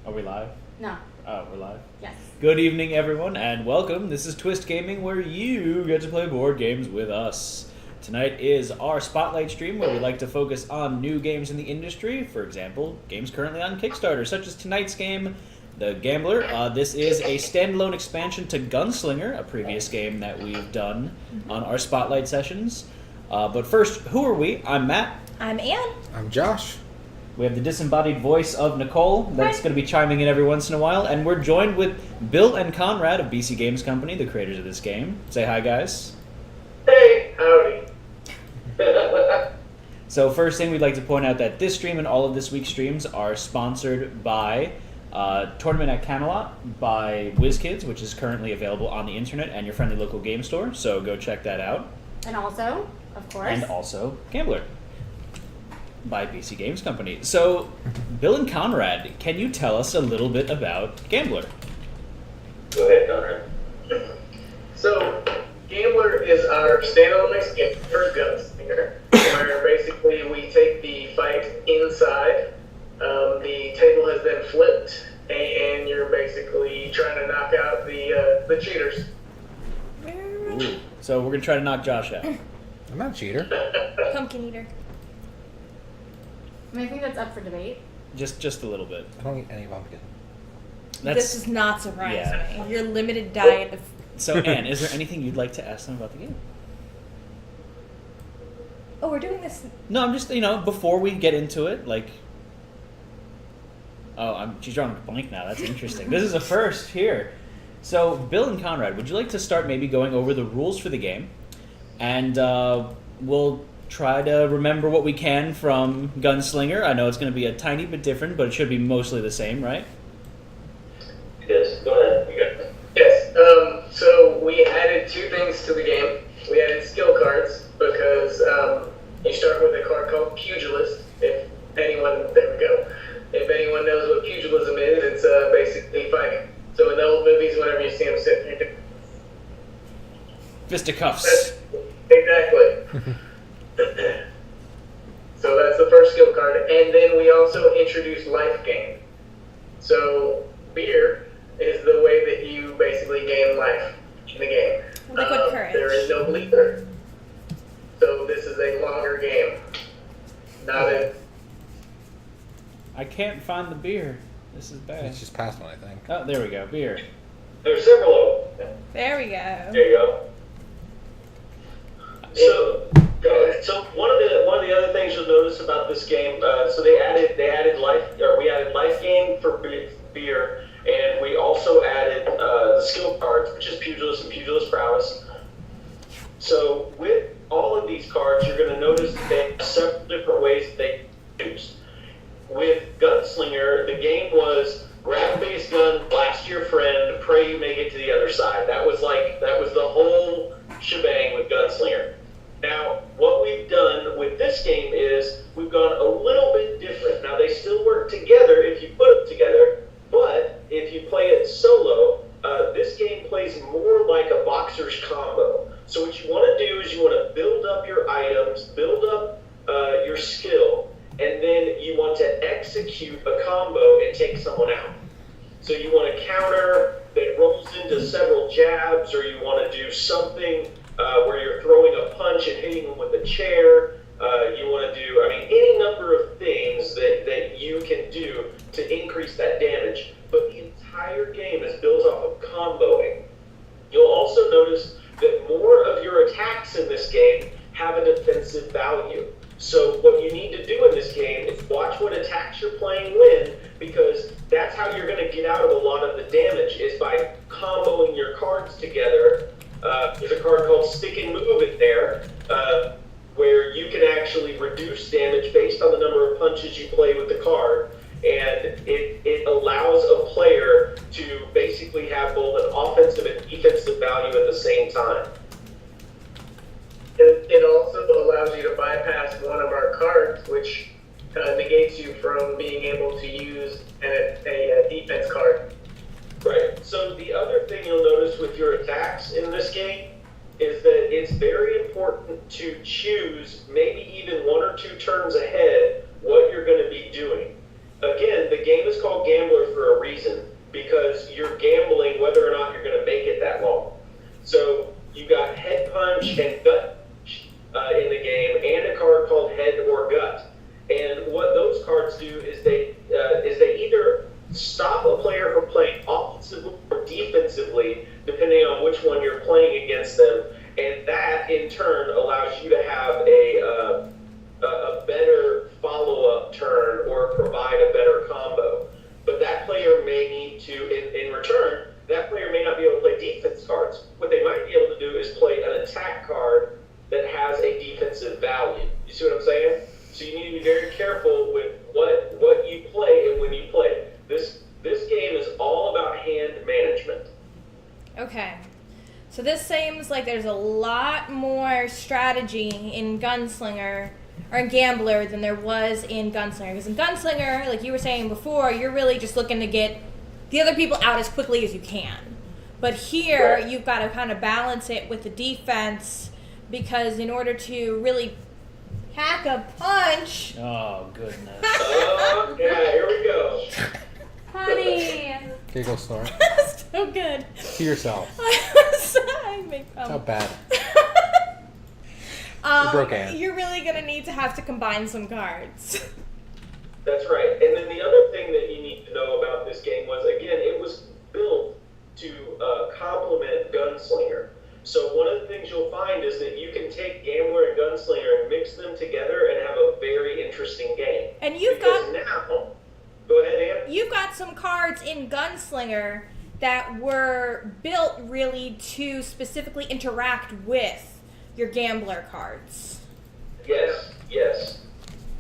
Are we live? No. Oh, we're live? Yes. Good evening, everyone, and welcome. This is Twist Gaming, where you get to play board games with us. Tonight is our Spotlight stream, where we like to focus on new games in the industry. For example, games currently on Kickstarter, such as tonight's game, The Gambler. This is a standalone expansion to Gunslinger, a previous game that we've done on our Spotlight sessions. But first, who are we? I'm Matt. I'm Ann. I'm Josh. We have the disembodied voice of Nicole that's going to be chiming in every once in a while. And we're joined with Bill and Conrad of BC Games Company, the creators of this game. Say hi, guys. Hey, howdy. So first thing, we'd like to point out that this stream and all of this week's streams are sponsored by Tournament at Camelot by WizKids, which is currently available on the internet and your friendly local game store. So go check that out. And also, of course. And also Gambler by BC Games Company. So, Bill and Conrad, can you tell us a little bit about Gambler? Go ahead, Conrad. So, Gambler is our standalone escape for Gunslinger, where basically we take the fight inside. The table has been flipped, and you're basically trying to knock out the cheaters. Ooh. So we're going to try to knock Josh out. I'm not a cheater. Pumpkin eater. I think that's up for debate. Just a little bit. I don't eat any pumpkin. This does not surprise yeah. me. Your limited diet of... So, Anne, is there anything you'd like to ask them about the game? Oh, we're doing this... No, I'm just, before we get into it, like... Oh, she's drawing a blank now. That's interesting. This is a first here. So, Bill and Conrad, would you like to start maybe going over the rules for the game? And we'll try to remember what we can from Gunslinger. I know it's going to be a tiny bit different, but it should be mostly the same, right? Yes, go ahead. You got it. Yes, so we added two things to the game. We added skill cards because you start with a card called Pugilist. There we go. If anyone knows what pugilism is, it's basically fighting. So in the old movies, whenever you see them sitting there, Fisticuffs. exactly. So that's the first skill card. And then we also introduced life gain. So beer is the way that you basically gain life in the game. Liquid courage. There is no bleeder. So this is a longer game. I can't find the beer. This is bad. It's just past one, I think. Oh, there we go. Beer. There's several of them. There we go. There you go. So one of the other things you'll notice about this game, so we added life gain for beer, and we also added the skill cards, which is pugilist and pugilist prowess. So with all of these cards, you're going to notice that they have several different ways that they can use. With Gunslinger, the game was grab a base gun, blast your friend, pray you make it to the other side. That was the whole shebang with Gunslinger. Now, what we've done with this game is we've gone a little bit different. Now, they still work together if you put them together, but if you play it solo, this game plays more like a boxer's combo. So what you want to do is you want to build up your items, build up your skill, and then you want to execute a combo and take someone out. So you want to counter that rolls into several jabs, or you want to do something where you're throwing a punch and hitting them with a chair. You want to do, any number of things that you can do to increase that damage. But the entire game is built off of comboing. You'll also notice that more of your attacks in this game have a defensive value. So what you need to do in this game is watch what attacks you're playing when, because that's how you're going to get out of a lot of the damage, is by comboing your cards together. There's a card called Stick and Move in there, where you can actually reduce damage based on the number of punches you play with the card, and it allows a player to basically have both an offensive and defensive value at the same time. It also allows you to bypass one of our cards, which negates you from being able to use a defense card. Right. So the other thing you'll notice with your attacks in this game is that it's very important to choose maybe even one or two turns ahead what you're going to be doing. Again, the game is called Gambler. gambler for a reason, because you're gambling whether or not you're going to make it that long. So you got head punch and gut punch in the game, and a card called head or gut. And what those cards do is they either stop a player from playing offensively or defensively, depending on which one you're playing against them. And that, in turn, allows you to have a better follow-up turn or provide a better combo. But that player may need to, in return, that player may not be able to play defense cards. What they might be able to do is play an attack card that has a defensive value. You see what I'm saying? So you need to be very careful with what you play and when you play. This game is all about hand management. Okay. So this seems like there's a lot more strategy in Gunslinger or in Gambler than there was in Gunslinger. Because in Gunslinger, like you were saying before, you're really just looking to get the other people out as quickly as you can. But here, Right. you've got to kind of balance it with the defense, because in order to really pack a punch... Oh, goodness. Oh, yeah, here we go. Honey. Giggle snort. So good. To yourself. I make That's how bad. broke hand. You're really going to need to have to combine some cards. That's right. And then the other thing that you need to know about this game was, again, it was built to complement Gunslinger. So one of the things you'll find is that you can take Gambler and Gunslinger and mix them together and have a very interesting game. And you've because got... now... Go ahead, Ann. You've got some cards in Gunslinger that were built really to specifically interact with your Gambler cards. Yes.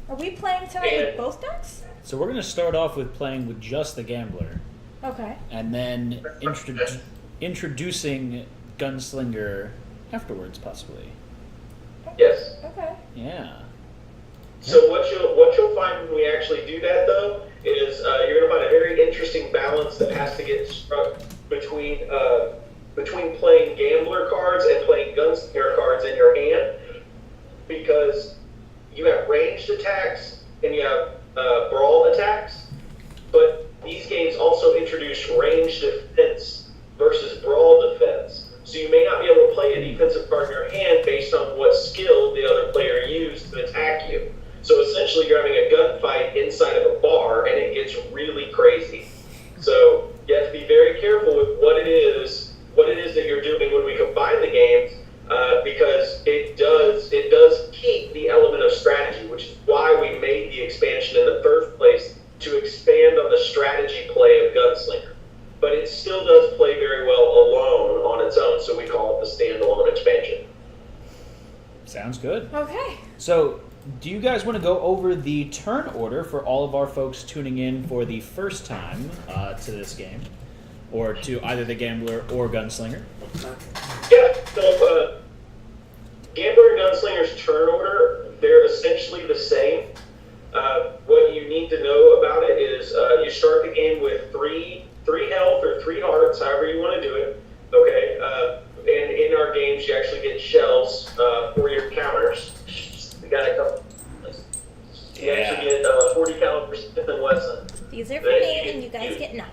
Are we playing tonight And- with both decks? So we're going to start off with playing with just the Gambler, Okay. and then introducing Gunslinger afterwards, possibly. Yes. Okay. Yeah. So what you'll find when we actually do that, though, is you're going to find a very interesting balance that has to get struck between playing Gambler cards and playing Gunslinger cards in your hand, because you have ranged attacks and you have brawl attacks, but these games also introduce ranged defense versus brawl defense. So you may not be able to play a defensive card in your hand based on what skill the other player used to attack you. So essentially you're having a gunfight inside of a bar, and it gets really crazy. So you have to be very careful with what it is that you're doing when we combine the games, because it does keep the element of strategy, which is why we made the expansion in the first place, to expand on the strategy play of Gunslinger. But it still does play very well alone on its own, so we call it the standalone expansion. Sounds good. Okay. So, do you guys want to go over the turn order for all of our folks tuning in for the first time to this game? Or to either the Gambler or Gunslinger? Yeah, so Gambler and Gunslinger's turn order, they're essentially the same. What you need to know about it is you start the game with three health or 3 hearts, however you want to do it. Okay, and in our games you actually get shells for your counters. We got a couple. You actually get 40 caliber Smith and Wesson. These are for me, and you guys get none.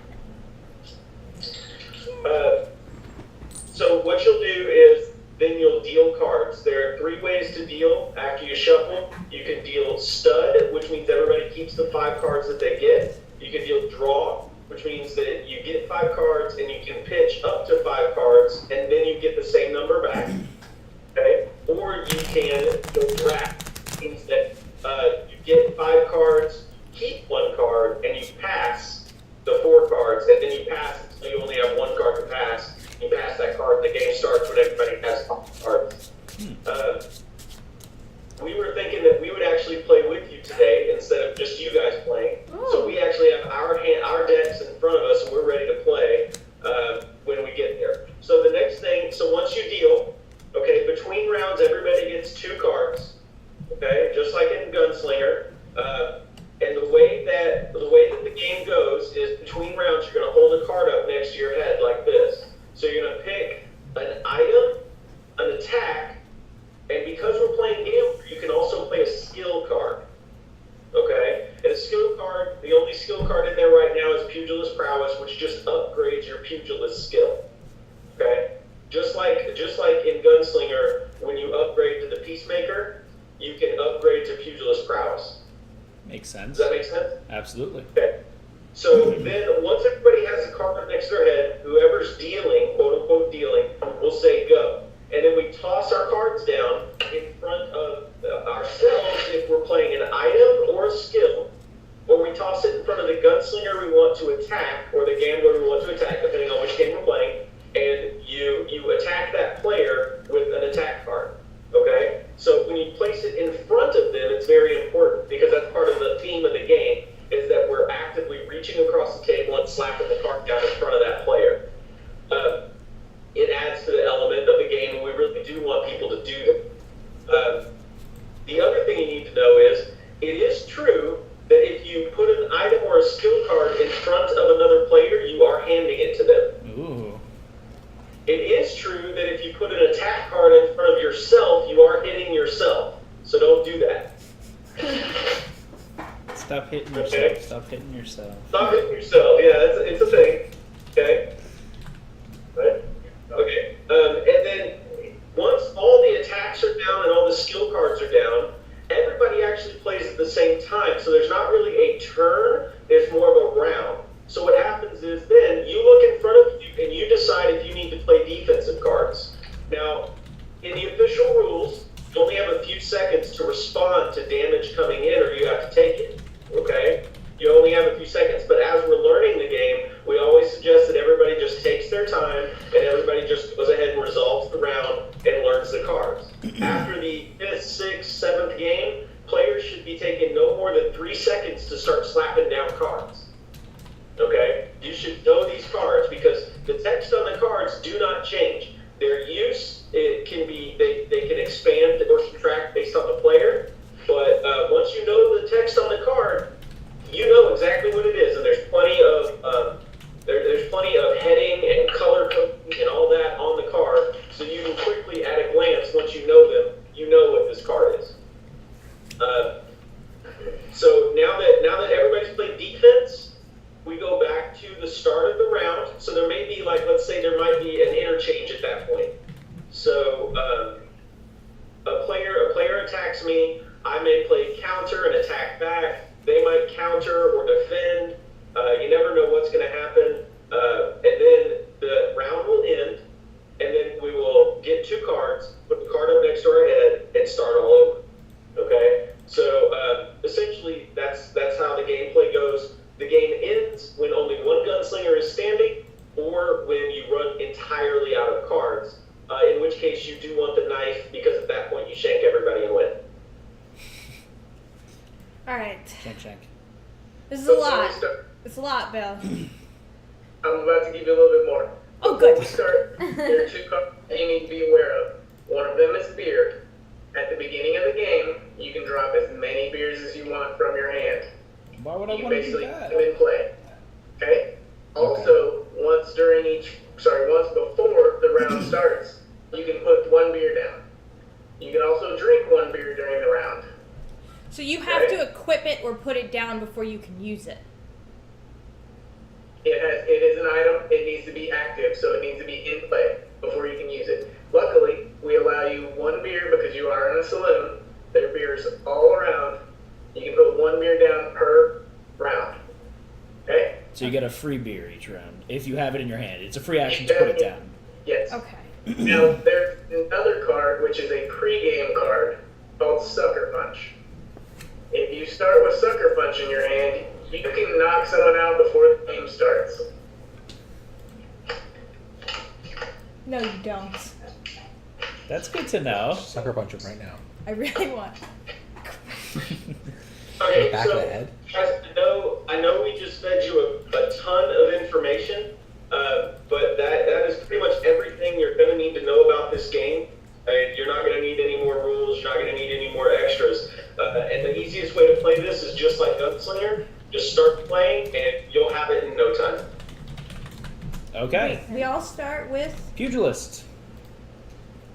So what you'll do is then you'll deal cards. There are 3 ways to deal after you shuffle. You can deal stud, which means everybody keeps the 5 cards that they get. You can deal draw, which means that you get 5 cards and you can pitch up to 5 cards, and then you get the same number back. Okay? Or you can go draft, which means that you get 5 cards, keep 1 card, and you pass the 4 cards, and then you pass it, so you only have 1 card to pass. You pass that card, and the game starts when everybody has 5 cards. We were thinking that we would actually play with you today instead of just you guys playing. So we actually have our decks in front of us, and we're ready to play when we get there. So the next thing, so once you deal, okay, between rounds, everybody gets 2 cards, okay, just like in Gunslinger. And the way that the game goes is between rounds, you're going to hold a card up next to your head like this. So you're going to pick an item, an attack, and because we're playing Gambler, you can also play a skill card. Okay? And a skill card, the only skill card in there right now is Pugilism. pugilist prowess, which just upgrades your pugilist skill. Okay? Just like in Gunslinger, when you upgrade to the Peacemaker, you can upgrade to pugilist prowess. Makes sense. Does that make sense? Absolutely. Okay. So then once everybody has a card next to their head, whoever's dealing, quote unquote dealing, will say go. And then we toss our cards down in front of ourselves if we're playing an item or a skill, or we toss it in front of the gunslinger we want to attack, or the gambler we want to attack, depending on which game we're playing, and you attack that player with an attack card. Okay? So when you place it in front of them, it's very important, because that's part of the theme of the game, is that we're actively reaching across the table and slapping the card down in front of that player. It adds to the element of the game, and we really do want people to do that. The other thing you need to know is, it is true that if you put an item or a skill card in front of another player, you are handing it to them. Ooh. It is true that if you put an attack card in front of yourself, you are hitting yourself. So don't do that. Stop hitting Okay. yourself. Stop hitting yourself. Stop hitting yourself. Yeah, it's a thing. Okay? Right? Okay. And then once all the attacks are down and all the skill cards are down, everybody actually plays at the same time. So there's not really a turn, there's more of a round. So what happens is then you look in front of you and you decide if you need to play defensive cards. Now, in the official rules, you only have a few seconds to respond to damage coming in, or you have to take it. Okay? You only have a few seconds. But as we're learning the game, we always suggest that everybody just takes their time and everybody just goes ahead and resolves the round and learns the cards. After the 5th, 6th, 7th game, players should be taking no more than 3 seconds to start slapping down cards. Okay? You should know these cards, because the text on the cards do not change. Their use, it can be, they can expand or subtract based on the player, but once you know the text on the card, you know exactly what it is, and there's plenty of there's plenty of heading and color coding and all that on the card, so you can quickly, at a glance, once you know them, you know what this card is. So now that everybody's played defense, we go back to the start of the round. So there may be, like, let's say there might be an interchange at that point. So a player attacks me. I may play counter and attack back. They might counter or defend. You never know what's going to happen. And then the round will end, and then we will get 2 cards, put the card up next to our head, and start all over. Okay? So essentially, that's how the gameplay goes. The game ends when only one gunslinger is standing, or when you run entirely out of cards, in which case you do want the knife, because at that point you shank everybody and win. Alright. Check. This is So a lot. we start- It's a lot, Bill. I'm about to give you a little bit more. Oh, Before good. we start, there are 2 cards you need to be aware of. One of them is beer. At the beginning of the game, you can drop as many beers as you want from your hand. Why would I You want to do basically that? put them in play. Okay? Also, once before the round starts, you can put 1 beer down. You can also drink 1 beer during the round. So you have to equip it or put it down before you can use it. It is an item. It needs to be active, so it needs to be in play before you can use it. Luckily, we allow you 1 beer because you are in a saloon. There are beers all around. You can put 1 beer down per round. Okay? So you get a free beer each round if you have it in your hand. It's a free action to put it down. Yes. Okay. Now, there's another card, which is a pre-game card, called Sucker Punch. If you start with Sucker Punch in your hand, you can knock someone out before the game starts. No, you don't. That's good to know. Sucker punch him right now. I really want. Okay, Back so of the head. guys, I know we just fed you a ton of information, but that is pretty much everything you're going to need to know about this game. You're not going to need any more rules. You're not going to need any more extras. And the easiest way to play this is just like Gunslinger. Just start playing, and you'll have it in no time. Okay. We all start with. Pugilist.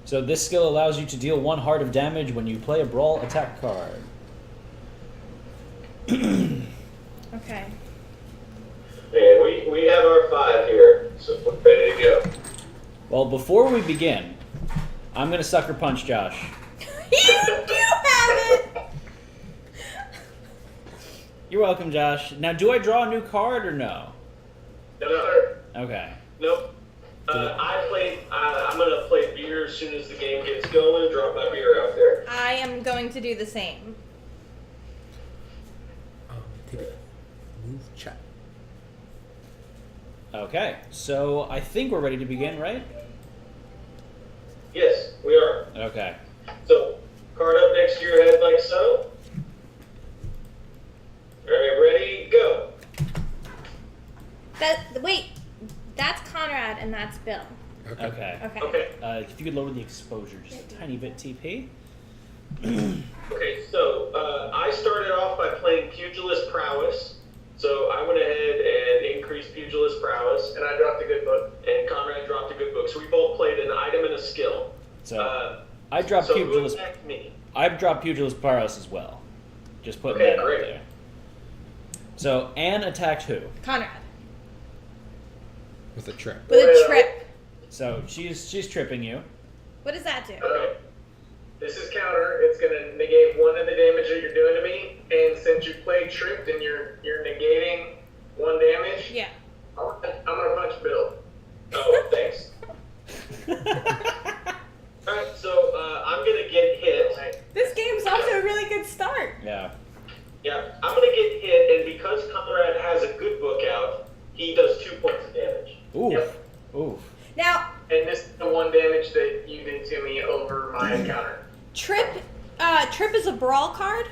So this skill allows you to deal 1 heart of damage when you play a brawl attack card. Okay. And we Well, before we begin, I'm going to sucker punch Josh. You have it! You're welcome, Josh. Now, do I draw a new card or no? No, sir. Okay. Nope. I'm gonna play beer as soon as the game gets going. Drop my beer out there. I am going to do the same. Move chat. Okay, so I think we're ready to begin, right? Yes, we are. Okay. So, card up next to your head like so. Alright, ready, go. Wait, that's Conrad and that's Bill. Okay. Okay. If you could lower the exposure just a tiny bit, TP. Okay, so I started off by playing Pugilist Prowess. So I went ahead and increased Pugilist Prowess. And I dropped a good book. And Conrad dropped a good book. So we both played an item and a skill. So I dropped so Pugilist. who attacked me? I've dropped Pugilist Prowess as well. Just putting Okay, that great. out there. So Anne attacked who? Conrad. With a trip. With a trip. So she's tripping you. What does that do? Okay. This is counter. It's gonna negate one of the damage that you're doing to me, and since you played tripped and you're negating one damage, Yeah. I'm gonna punch Bill. Oh, thanks. Alright, so I'm gonna get hit. This game's off to a really good start. Yeah. Yeah, I'm gonna get hit, and because Conrad has a good book out, he does 2 points of damage. Oof. Yep. Oof. Now, And this is the one damage that you did to me over my counter. Trip is a brawl card.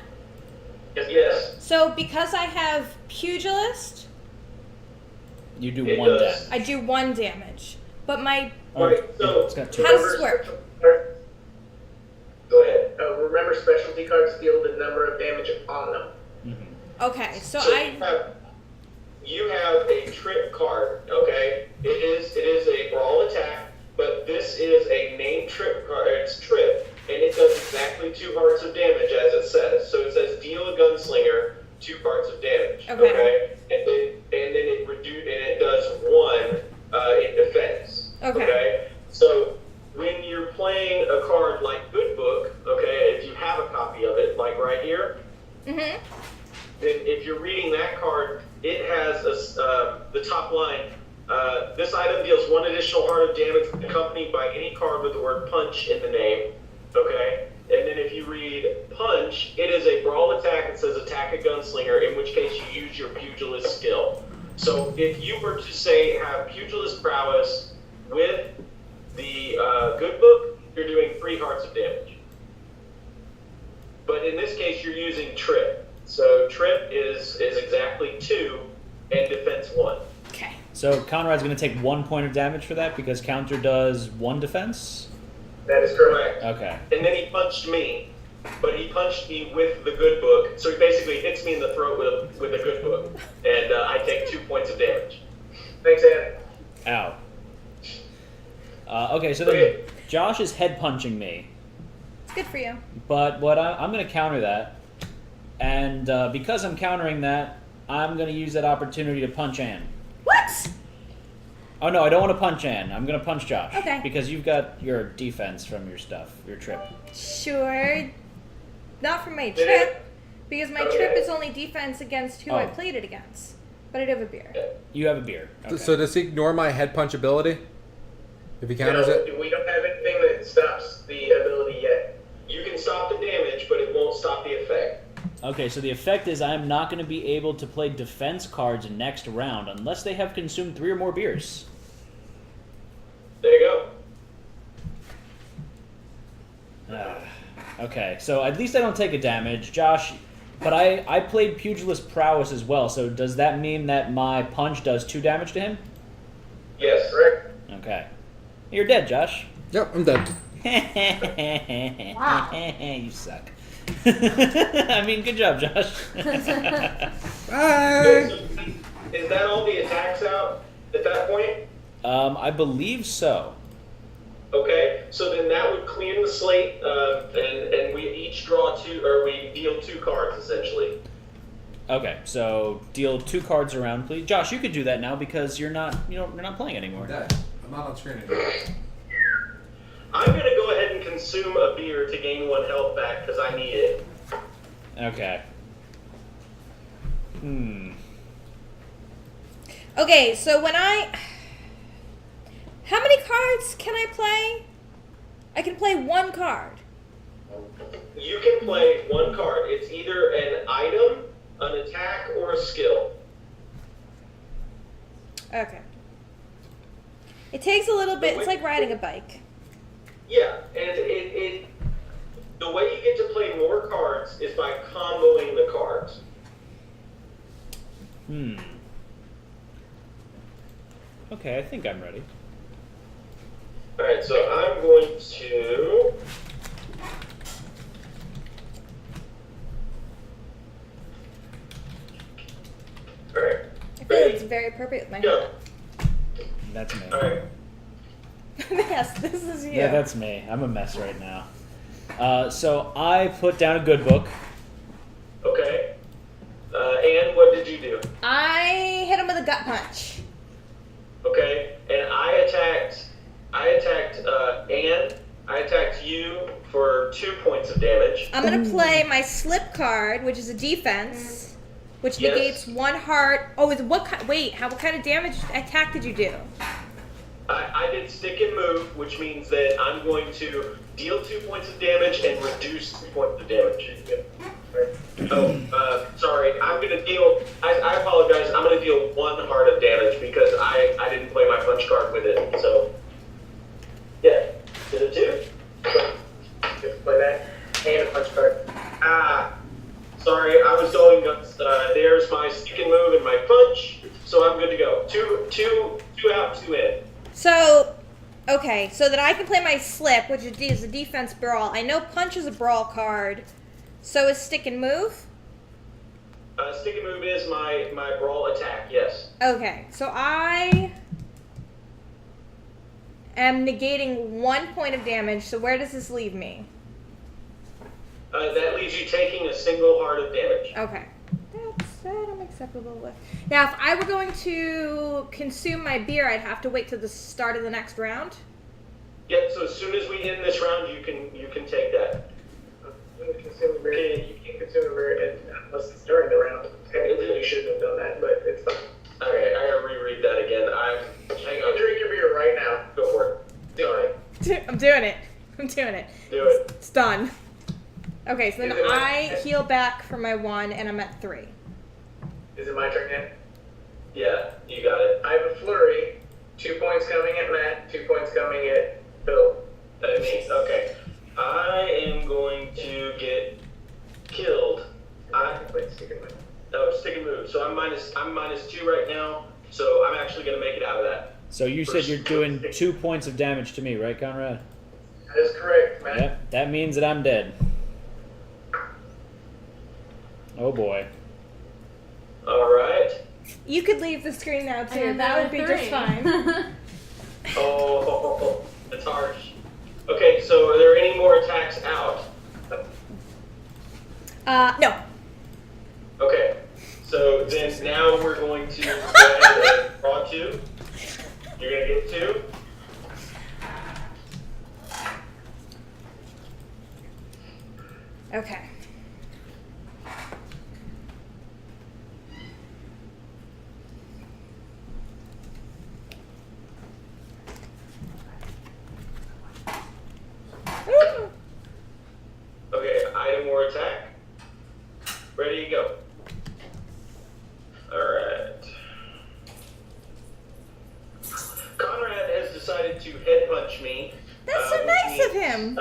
Yes. So because I have Pugilist, You do It one does. damage. I do 1 damage. But my Alright, so it's got 2. How does this work? go ahead. Remember, specialty cards deal the number of damage on them. Mm-hmm. Okay, so So I you have a trip card, okay? It is a brawl attack, but this is a named trip card. It's trip, and it does exactly 2 hearts of damage as it says. So it says deal a gunslinger 2 hearts of damage. Okay. And then it does 1 in defense. Okay. So when you're playing a card like Good Book, okay, if you have a copy of it, like right here, Mhm. then if you're reading that card, it has the top line. This item deals 1 additional heart of damage accompanied by any card with the word punch in the name. Okay? And then if you read punch, it is a brawl attack that says attack a gunslinger, in which case you use your pugilist skill. So if you were to say have pugilist prowess with the good book, you're doing 3 hearts of damage. But in this case, you're using trip. So trip is exactly 2 and defense 1. Okay. So Conrad's going to take 1 point of damage for that because counter does 1 defense? That is correct. Okay. And then he punched me, but he punched me with the good book. So he basically hits me in the throat with a good book, and I take 2 points of damage. Thanks, Ed. Ow. Okay, so then Okay. Josh is head punching me, It's good for you. but I'm going to counter that, and because I'm countering that, I'm going to use that opportunity to punch Anne. What? Oh no, I don't want to punch Anne. I'm going to punch Josh. Okay. Because you've got your defense from your stuff, your trip. Sure. Not for my trip, because my trip is only defense against who I Oh. played it against. But I do have a beer. You have a beer. Okay. So does he ignore my head punch ability? If he counters No, it? we don't have anything that stops the ability yet. You can stop the damage, but it won't stop the effect. Okay, so the effect is I'm not going to be able to play defense cards next round unless they have consumed 3 or more beers. There you go. Okay, so at least I don't take a damage. Josh, but I played Pugilist Prowess as well, so does that mean that my punch does 2 damage to him? Yes. Correct? Okay. You're dead, Josh. Yep, I'm dead. You suck. I mean, good job, Josh. Bye! Is that all the attacks out at that point? I believe so. Okay, so then that would clean the slate, and we each draw 2, or we deal 2 cards essentially. Okay, so deal 2 cards around, please. Josh, you could do that now because you're not playing anymore. I'm dead. I'm not on screen anymore. I'm going to go ahead and consume a beer to gain 1 health back because I need it. Okay. Okay, so how many cards can I play? I can play 1 card. You can play 1 card. It's either an item, an attack, or a skill. Okay. It takes a little bit. It's like riding a bike. Yeah, and the way you get to play more cards is by comboing the cards. Okay, I think I'm ready. Alright, so I'm going to... Alright. I feel it's very appropriate with my Go. hat. That's me. Alright. Yes, this is you. Yeah, that's me. I'm a mess right now. So I put down a good book. Okay. And what did you do? I hit him with a gut punch. Okay. And I attacked Anne. I attacked you for 2 points of damage. I'm gonna play my slip card, which is a defense, which Yes. negates 1 heart. Oh, what kind of damage attack did you do? I did stick and move, which means that I'm going to deal 2 points of damage and reduce 2 points of damage. Oh, sorry. I'm going to deal... I apologize. I'm going to deal 1 heart of damage because I didn't play my punch card with it. So, yeah. Is it 2? You have to play that. And a punch card. Sorry. I was going... there's my stick and move and my punch. So I'm good to go. Two out, 2 in. So, okay, so that I can play my slip, which is a defense brawl. I know punch is a brawl card. So is stick and move? Stick and move is my brawl attack, yes. Okay, so I am negating 1 point of damage. So where does this leave me? That leaves you taking a single heart of damage. Okay. That I'm acceptable with. Now, if I were going to consume my beer, I'd have to wait till the start of the next round. Yep, so as soon as we end this round, you can take that. When you consume a beer, you can't consume a beer unless it's during the round. Technically, you shouldn't have done that, but it's fine. Okay, I gotta reread that again. Hang on. Drink your beer right now. Go for it. Sorry. I'm doing it. Do it. It's done. Okay, so then Is it I heal back for my 1, and I'm at 3. Is it my turn yet? Yeah, you got it. I have a flurry. 2 points coming at Matt, 2 points coming at Bill. That means, okay. I am going to get killed. Wait, stick and move. Oh, stick and move. So I'm minus 2 right now, so I'm actually gonna make it out of that. So you said you're doing 2 points of damage to me, right, Conrad? That is correct, Matt. Yep. That means that I'm dead. Oh boy. Alright. You could leave the screen now, too. And That would be just 3. fine. Oh, that's harsh. Okay, so are there any more attacks out? No. Okay, so then now we're going to go ahead and draw 2. You're going to get 2. Okay. Okay, item or attack. Ready to go. Alright. Conrad has decided to head punch me. That's so which nice of means, him.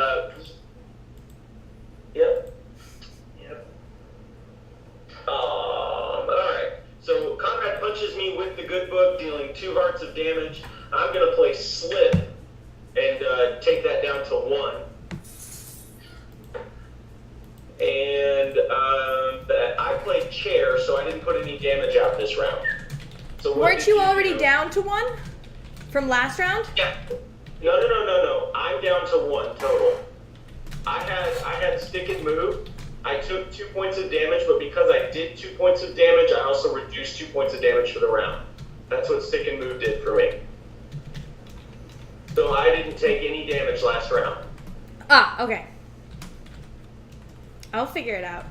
Yep. Alright. So Conrad punches me with the good book, dealing 2 hearts of damage. I'm gonna play slip and take that down to 1. And I played chair, so I didn't put any damage out this round. So what Weren't did you already do? down to 1 from last round? Yeah. No. I'm down to 1 total. I had stick and move. I took 2 points of damage, but because I did 2 points of damage, I also reduced 2 points of damage for the round. That's what stick and move did for me. So I didn't take any damage last round. Ah, okay. I'll figure it out.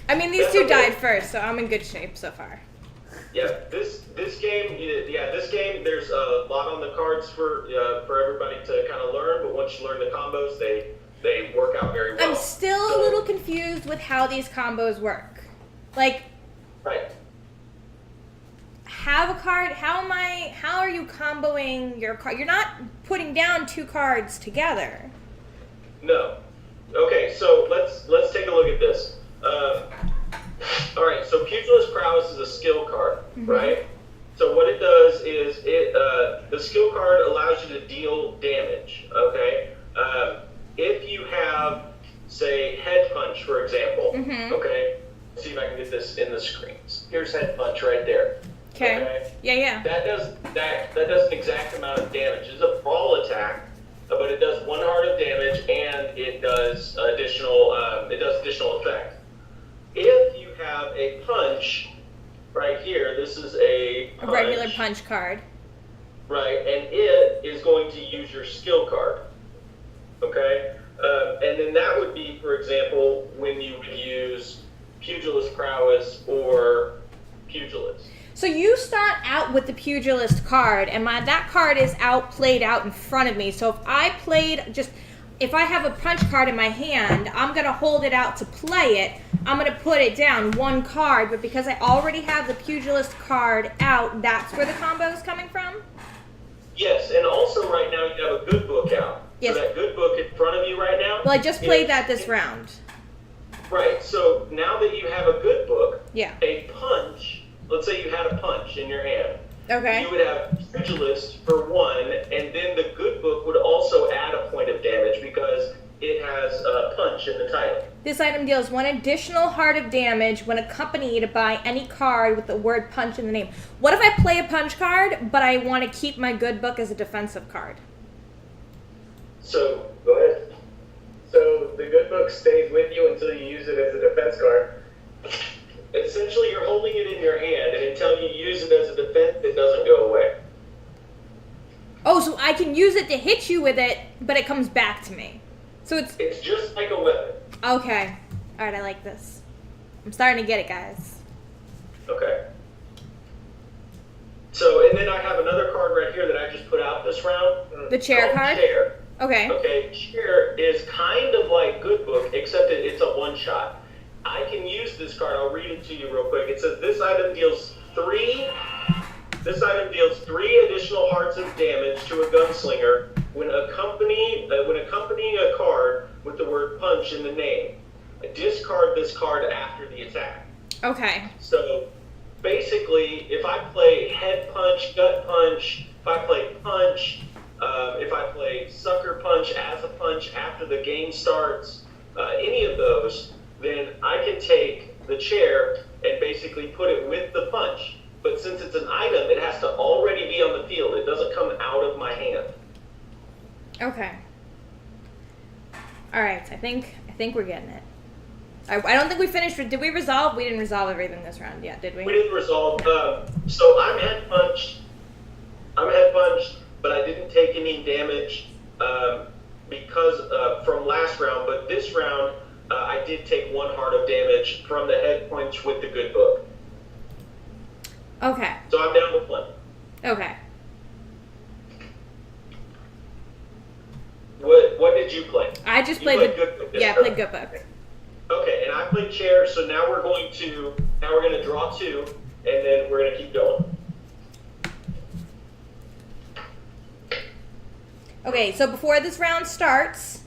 I mean, these That's two okay. died first, so I'm in good shape so far. Yeah, this game, there's a lot on the cards for everybody to kind of learn. But once you learn the combos, they work out very well. I'm still a little confused with how these combos work. Like, Right. have a card. How are you comboing your card? You're not putting down two cards together. No. Okay, so let's take a look at this. All right, so Pugilist Prowess is a skill card, right? So what it does is the skill card allows you to deal damage. Okay, if you have, say, Head Punch, for example. Okay, let's see if I can get this in the screens. Here's Head Punch right there. Okay. Yeah. That does an exact amount of damage. It's a brawl attack, but it does 1 heart of damage and it does additional effect. If you have a punch right here, this is a punch, regular punch card. right? And it is going to use your skill card. Okay, and then that would be, for example, when you would use Pugilist Prowess or Pugilist. So you start out with the Pugilist card, and that card is played out in front of me. So if I have a punch card in my hand, I'm gonna hold it out to play it. I'm gonna put it down one card, but because I already have the Pugilist card out, that's where the combo is coming from? Yes, and also right now you have a good book out. Yes. So that good book in front of you right now. Well, I just played that this round. Right, so now that you have a good book, Yeah. a punch, let's say you had a punch in your hand. Okay. You would have Pugilist for 1, and then the good book would also add a point of damage because it has a punch in the title. This item deals 1 additional heart of damage when accompanied by any card with the word punch in the name. What if I play a punch card, but I want to keep my good book as a defensive card? So, go ahead. So the good book stays with you until you use it as a defense card. Essentially, you're holding it in your hand, and until you use it as a defense, it doesn't go away. Oh, so I can use it to hit you with it, but it comes back to me. So It's just like a weapon. okay. All right, I like this. I'm starting to get it, guys. Okay. So, and then I have another card right here that I just put out this round. The chair called card? Chair. Okay. Okay, Chair is kind of like Good Book, except it's a one-shot. I can use this card. I'll read it to you real quick. It says this item deals 3 additional hearts of damage to a gunslinger when accompanying a card with the word punch in the name. Discard this card after the attack. Okay. So basically, if I play head punch, gut punch, if I play punch, if I play sucker punch as a punch after the game starts, any of those, then I can take the chair and basically put it with the punch. But since it's an item, it has to already be on the field. It doesn't come out of my hand. Okay. All right. I think we're getting it. I don't think we finished. Did we resolve? We didn't resolve everything this round yet, did we? We didn't resolve. So I'm head punched, but I didn't take any damage because from last round. But this round, I did take 1 heart of damage from the head punch with the good book. Okay. So I'm down to 1. Okay. What did you play? I just You played played the good book this yeah, I round. played good book. Okay, and I played chair. So now we're going to draw 2, and then we're going to keep going. Okay, so before this round starts,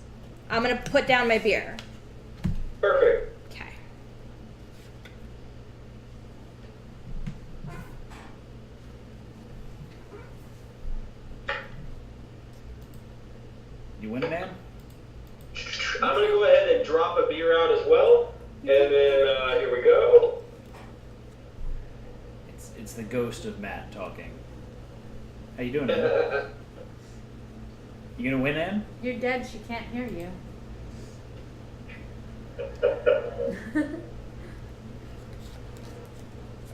I'm gonna put down my beer. Perfect. Okay. You win, man? I'm going to go ahead and drop a beer out as well, and then here we go. It's the ghost of Matt talking. How you doing, man? You gonna win, Ann? You're dead. She can't hear you. Alright,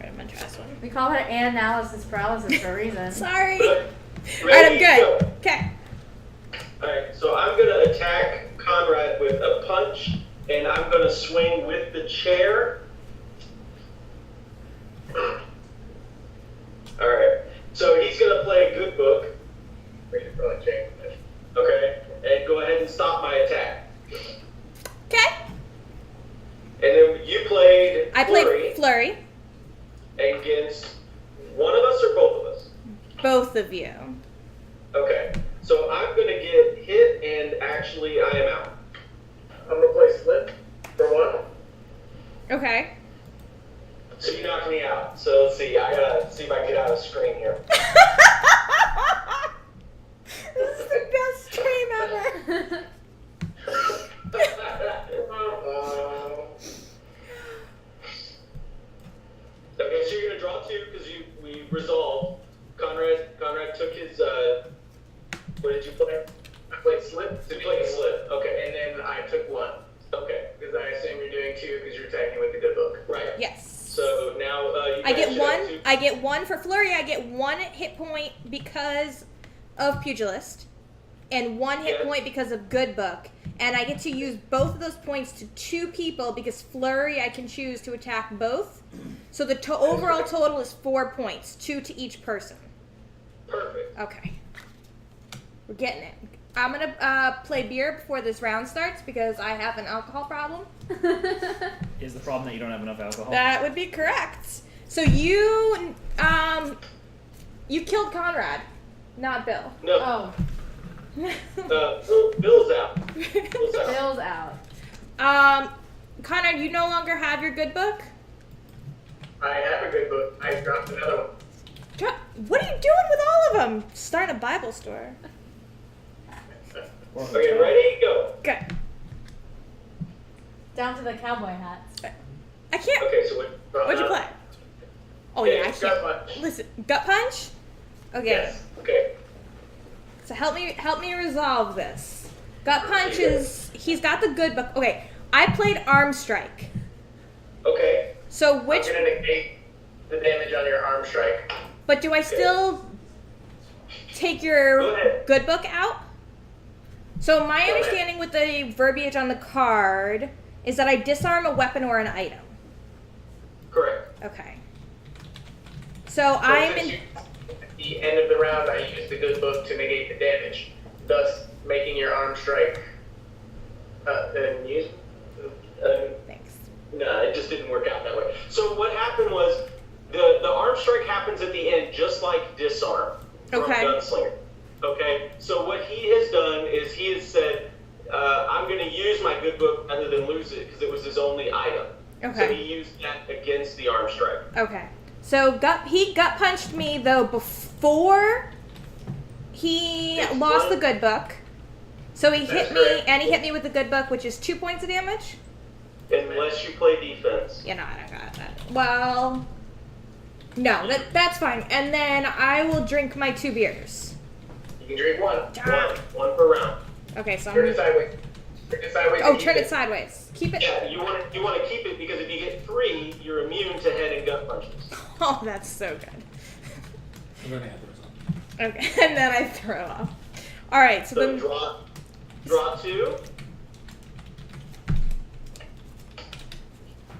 I'm gonna try this one. We call her analysis paralysis for a reason. Sorry. Ready? Alright, I'm Go. good. Okay. Alright, so I'm gonna attack Conrad with a punch, and I'm gonna swing with the chair. Alright, so he's gonna play a good book. We should probably change it. Okay, and go ahead and stop my attack. Okay. And then you played I played Flurry. against one of us or both of us? Both of you. Okay, so I'm gonna get hit, and actually I am out. I'm gonna play Slip for one. Okay. So you knocked me out. So let's see, I gotta see if I can get out of the screen here. This is the best stream ever. Okay, so you're gonna draw two because we resolved. Conrad took his what did you play? I played Slip. You played slip. Okay. And then I took one. Okay. Because I assume you're doing two because you're attacking with the good book. Right. Yes. So now you I guys get should one. have two- I get one for Flurry. I get one hit point because of Pugilist, and one hit Yes. point because of Good Book. And I get to use both of those points to two people because Flurry I can choose to attack both. So the overall total is 4 points, 2 to each person. Perfect. Okay. We're getting it. I'm gonna play beer before this round starts because I have an alcohol problem. Is the problem that you don't have enough alcohol? That would be correct. So you killed Conrad, not Bill. No. Oh, Bill's out. Bill's out. Bill's out. Conrad, you no longer have your good book? I have a good book. I dropped another one. What are you doing with all of them? Starting a Bible store. Or Okay, hotel? ready? Go. Good. Down to the cowboy hats. I can't. Okay, so what? What'd you play? Oh yeah, I Gut can't. punch. Listen, gut punch. Okay. Yes. Okay. So help me resolve this. Gut punch is he's got the good book. Okay, I played arm strike. Okay. So which? I'm gonna negate the damage on your arm strike. But do I still take your Go ahead. good book out? So my Go ahead. understanding with the verbiage on the card is that I disarm a weapon or an item. Correct. Okay. So I'm since in. At the end of the round, I used the good book to negate the damage, thus making your arm strike unusable. Thanks. No, it just didn't work out that way. So what happened was the arm strike happens at the end, just like disarm from Okay. Gunslinger. Okay. So what he has done is he has said, "I'm going to use my good book rather than lose it because it was his only item." So Okay. he used that against the arm strike. Okay. So he gut punched me though before he lost the good book. So he hit That's me correct. and he hit me with the good book, which is 2 points of damage. Unless you play defense. You know, I don't got that. Well, no, that's fine. And then I will drink my 2 beers. You can drink one. One per round. Okay, so Turn I'm it sideways. Turn it sideways. oh, and turn keep it sideways. Keep it. Yeah, you want to keep it because if you get 3, you're immune to head and gut punches. Oh, that's so good. I'm gonna add those on. Okay, and then I throw off. All right, so So then draw 2.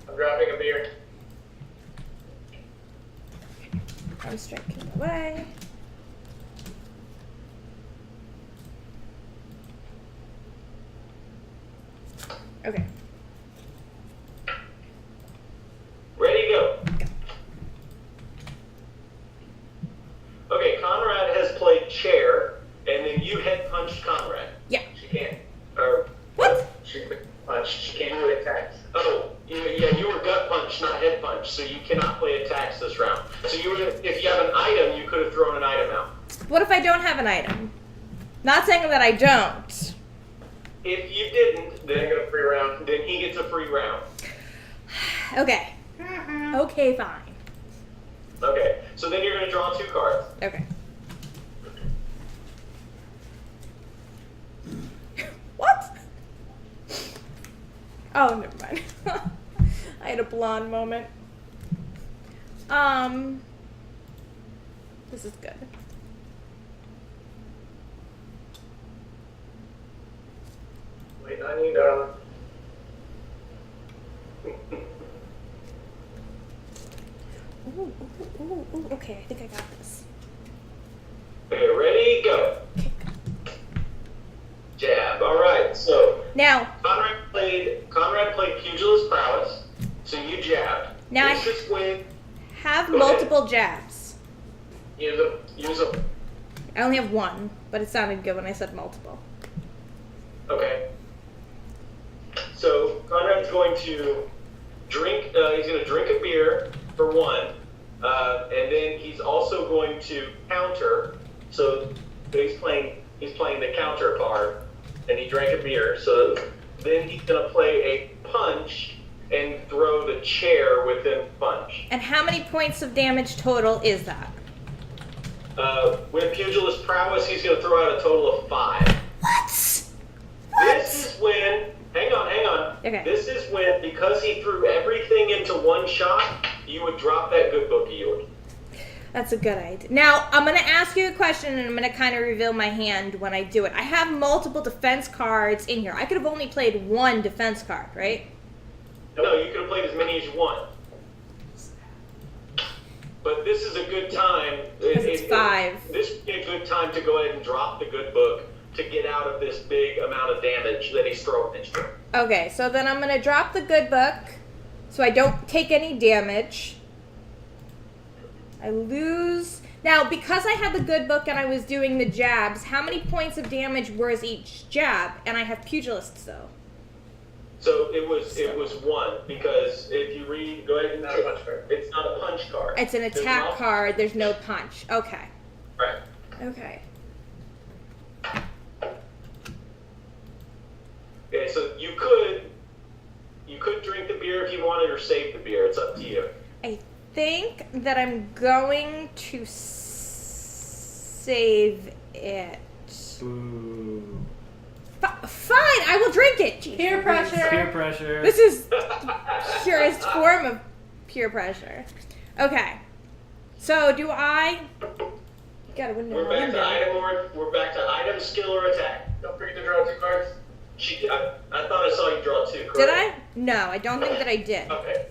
I'm dropping a beer. I'm striking away. Okay. Ready, go. Okay, Conrad has played chair, and then you head punched Conrad. Yeah. She can't. Or What? She can punch. She can't do attacks. oh, yeah, you were gut punch, not head punch, so you cannot play attacks this round. So if you have an item, you could have thrown an item out. What if I don't have an item? Not saying that I don't. If you didn't, Then I then get a free round. he gets a free round. Okay. Okay, fine. Okay, so then you're gonna draw 2 cards. Okay. What? Oh, never mind. I had a blonde moment. This is good. on you, darling. Ooh, okay, I think I got this. Okay, ready, go. Jab. All right. So Now, Conrad played pugilist prowess. So you jabbed. Now this is when have Go multiple jabs. use a. I only have one, but it sounded good when I said multiple. Okay. So Conrad's going to drink. He's going to drink a beer for one, and then he's also going to counter. So he's playing the counter card, and he drank a beer. So then he's going to play a punch and throw the chair within punch. And how many points of damage total is that? With pugilist prowess, he's going to throw out a total of 5. What? This is when. Hang on. Okay. This is when, because he threw everything into one shot, you would drop that good book of yours. That's a good idea. Now, I'm going to ask you a question, and I'm going to kind of reveal my hand when I do it. I have multiple defense cards in here. I could have only played one defense card, right? No, you could have played as many as you want. But this is a good time. Because it's 5. This would be a good time to go ahead and drop the good book to get out of this big amount of damage that he's throwing at you. Okay, so then I'm going to drop the good book so I don't take any damage. I lose. Now, because I had the good book and I was doing the jabs, how many points of damage was each jab? And I have pugilists, though. So it was 1, because if you read, go ahead and Not a punch card. it's not a punch card. It's an attack card. There's no punch. Okay. Right. Okay. Okay, so you could drink the beer if you wanted, or save the beer. It's up to you. I think that I'm going to save it. Boo. Fine, I will drink it. Jeez. Peer pressure. Peer pressure. This is purest form of peer pressure. Okay. So do I? Got a window. We're back to item, skill, or attack. Don't forget to draw 2 cards. I thought I saw you draw 2. Correct? Did I? No, I don't think that I did. Okay.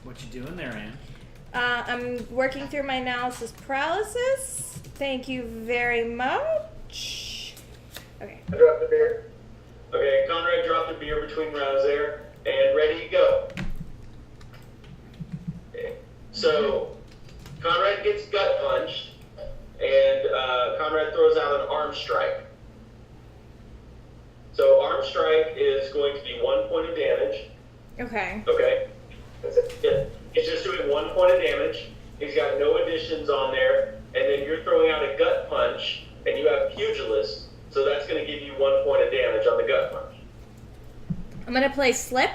What you doing there, Ann? I'm working through my analysis paralysis. Thank you very much. Okay. I dropped the beer. Okay, Conrad dropped a beer between rounds there, and ready to go. Okay. So, Conrad gets gut punched, and Conrad throws out an arm strike. So, arm strike is going to be 1 point of damage. Okay. Okay? That's it. Yeah. He's just doing 1 point of damage. He's got no additions on there, and then you're throwing out a gut punch, and you have pugilist. So that's going to give you 1 point of damage on the gut punch. I'm gonna play slip.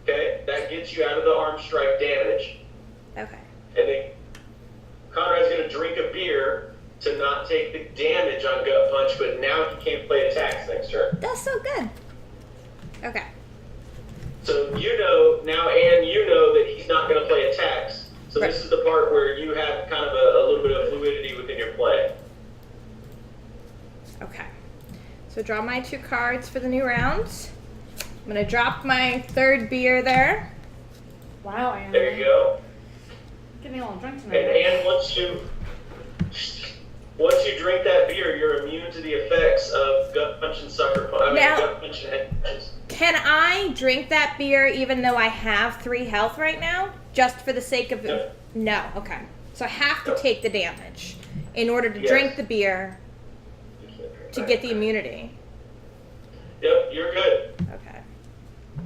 Okay? That gets you out of the arm strike damage. Okay. And then Conrad's going to drink a beer to not take the damage on gut punch, but now he can't play attacks next turn. That's so good. Okay. So you know, now Ann, you know that he's not going to play attacks. So Right. this is the part where you have kind of a little bit of fluidity within your play. Okay. So draw my 2 cards for the new round. I'm gonna drop my 3rd beer there. Wow, Anna. There you go. Getting a little drunk And tonight. Ann, once you drink that beer, you're immune to the effects of gut punch and sucker punch. Now- Gut punch and head punches. Can I drink that beer even though I have 3 health right now? Just for the sake of No. No, okay. So I have to No. take the damage in order to Yes. drink the beer You can't drink to that. get the immunity. Yep, you're good. Okay.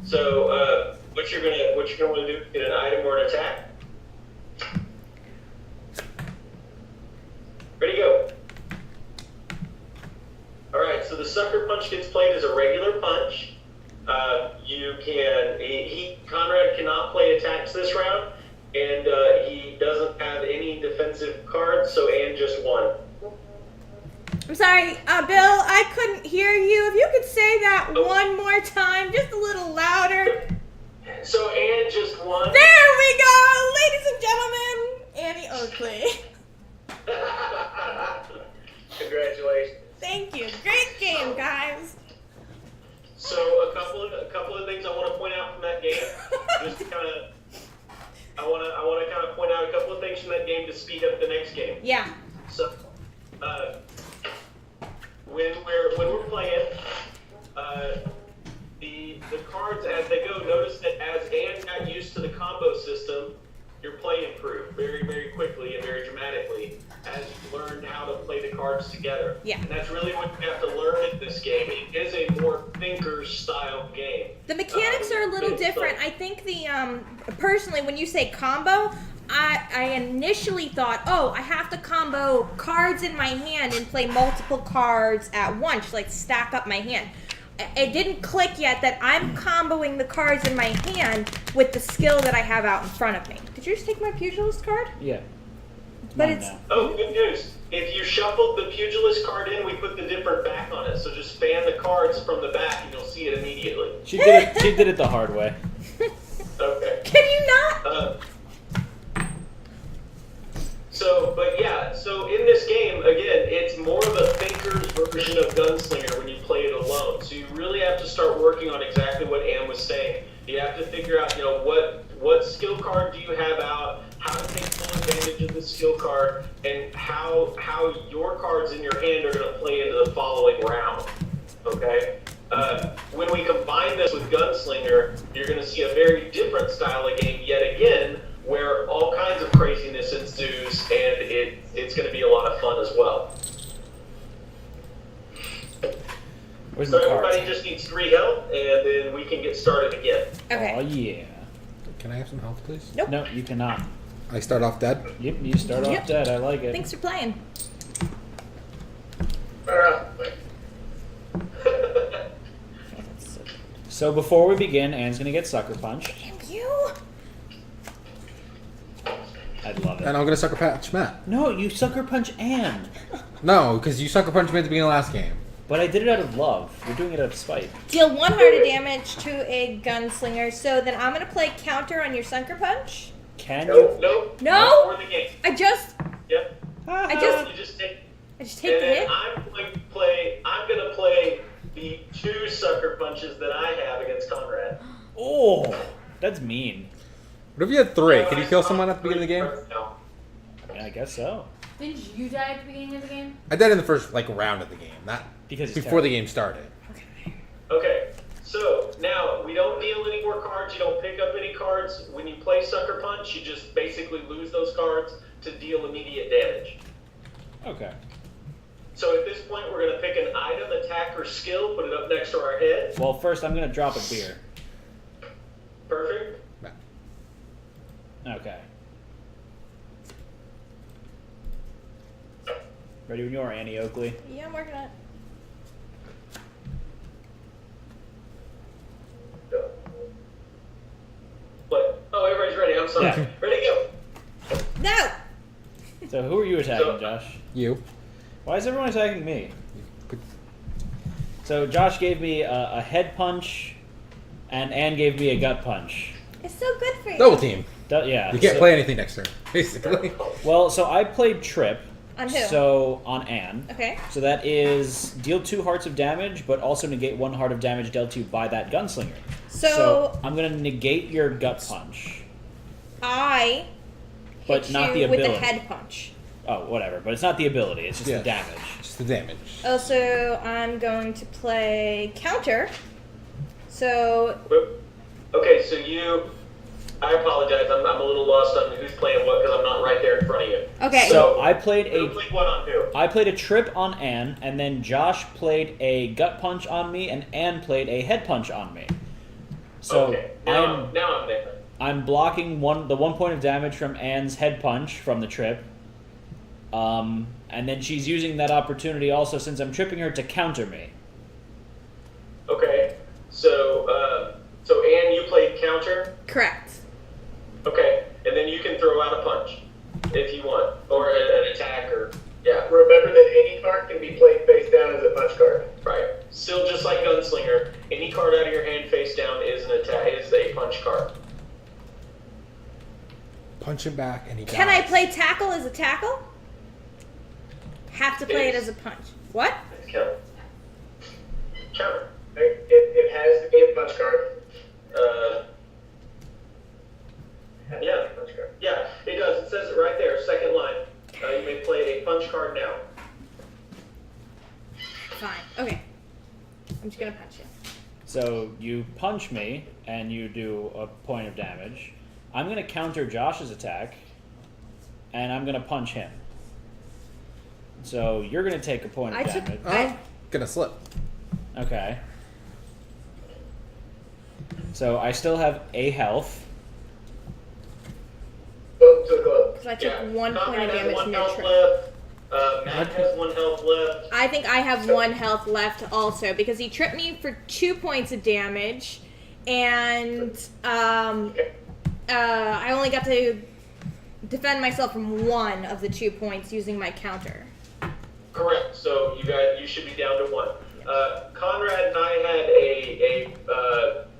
So what you're gonna want to do? Get an item or an attack. Ready, go. All right. So the sucker punch gets played as a regular punch. Conrad cannot play attacks this round, and he doesn't have any defensive cards. So Ann just won. I'm sorry, Bill, I couldn't hear you. If you could say that one more time, just a little louder. So Anne just won. There we go! Ladies and gentlemen, Annie Oakley. Congratulations. Thank you. Great game, guys. So a couple of things I want to point out from that game. Just to kind of, I want to kind of point out a couple of things from that game to speed up the next game. Yeah. So, when we're playing, the cards as they go. Notice that as Anne got used to the combo system, your play improved very, very quickly and very dramatically as you learned how to play the cards together. Yeah. And that's really what you have to learn in this game. It is a more thinker's style game. The mechanics are a little different. I think the personally, when you say combo, I initially thought, oh, I have to combo cards in my hand and play multiple cards at once, like stack up my hand. It didn't click yet that I'm comboing the cards in my hand with the skill that I have out in front of me. Did you just take my pugilist card? Yeah. But Mine it's now. Oh, good news. If you shuffled the pugilist card in, we put the different back on it. So just fan the cards from the back and you'll see it immediately. She did it the hard way. Okay. Can you not? So in this game, again, it's more of a thinker's version of Gunslinger when you play it alone. So you really have to start working on exactly what Anne was saying. You have to figure out, what skill card do you have out, how to take full advantage of the skill card, and how your cards in your hand are going to play into the following round. Okay? When we combine this with Gunslinger, you're going to see a very different style of game yet again, where all kinds of craziness ensues, and it's going to be a lot of fun as well. Where's So the cards? everybody just needs 3 health, and then we can get started again. Okay. Oh yeah. Can I have some health, please? Nope. No, you cannot. I start off dead. Yep, you start Yep. off dead. I like it. Thanks for playing. So before we begin, Anne's gonna get sucker punched. Damn you. I'd love it. And I'm gonna sucker punch Matt. No, you sucker punch Anne. No, because you sucker punched me at the beginning of the last game. But I did it out of love. You're doing it out of spite. Deal 1 heart of damage to a gunslinger. So then I'm gonna play counter on your sucker punch. Can Nope, you? nope. No? Not for the game. I just Yep. just- You just take. take And the then hit. I'm gonna play the 2 sucker punches that I have against Conrad. Oh, that's mean. What if you had 3? Can you kill someone at the beginning of the game? No. I mean, I guess so. Didn't you die at the beginning of the game? I died in the first round of the game, not Because it's before the game started. Okay, so now we don't deal any more cards. You don't pick up any cards. When you play Sucker Punch, you just basically lose those cards to deal immediate damage. Okay. So at this point, we're going to pick an item, attack, or skill, put it up next to our head. Well, first I'm gonna drop a beer. Perfect. Okay. Ready when you are, Annie Oakley. Yeah, I'm working on it. What? Oh, everybody's ready. I'm sorry. Yeah. Ready to go. No. So who are you attacking, So- Josh? You. Why is everyone attacking me? So Josh gave me a head punch, and Anne gave me a gut punch. It's so good for you. Double team. Yeah. You can't so- play anything next turn, basically. Well, so I played Trip. On who? So on Anne. Okay. So that is deal 2 hearts of damage, but also negate 1 heart of damage dealt to you by that gunslinger. So I'm gonna negate your gut punch, I but hit not you the with ability. the head punch. Oh, whatever. But it's not the ability. It's just Yeah. the damage. Just the damage. Also, I'm going to play counter. So Okay, so I apologize. I'm a little lost on who's playing what because I'm not right there in front of you. okay. So I played Who played what on who? I played a trip on Anne, and then Josh played a gut punch on me, and Anne played a head punch on me. So Okay, now I'm there. I'm blocking the 1 point of damage from Anne's head punch from the trip. And then she's using that opportunity also, since I'm tripping her, to counter me. Okay, so Anne, you played counter. Correct. Okay, and then you can throw out a punch if you want, or an attack, or yeah. Remember that any card can be played face down as a punch card. Right. Still just like Gunslinger, any card out of your hand face down is an attack. Is a punch card. Punch him back and he dies. Can I play tackle as a tackle? Have to play it as a punch. What? It's counter. Counter. It has to be a punch card. Yeah. Punch card. Yeah, it does. It says it right there, second line. You may play a punch card now. Fine. Okay. I'm just gonna punch you. So you punch me, and you do a point of damage. I'm going to counter Josh's attack, and I'm going to punch him. So you're going to take a point of damage. I'm gonna slip. Okay. So I still have a health. Boom to the glove. So I took 1 point of Conrad has damage one mid health trip. left. Matt has 1 health left. I think I have 1 health left also because he tripped me for 2 points of damage, and I only got to defend myself from 1 of the 2 points using my counter. Correct. So you should be down to 1. Conrad and I had a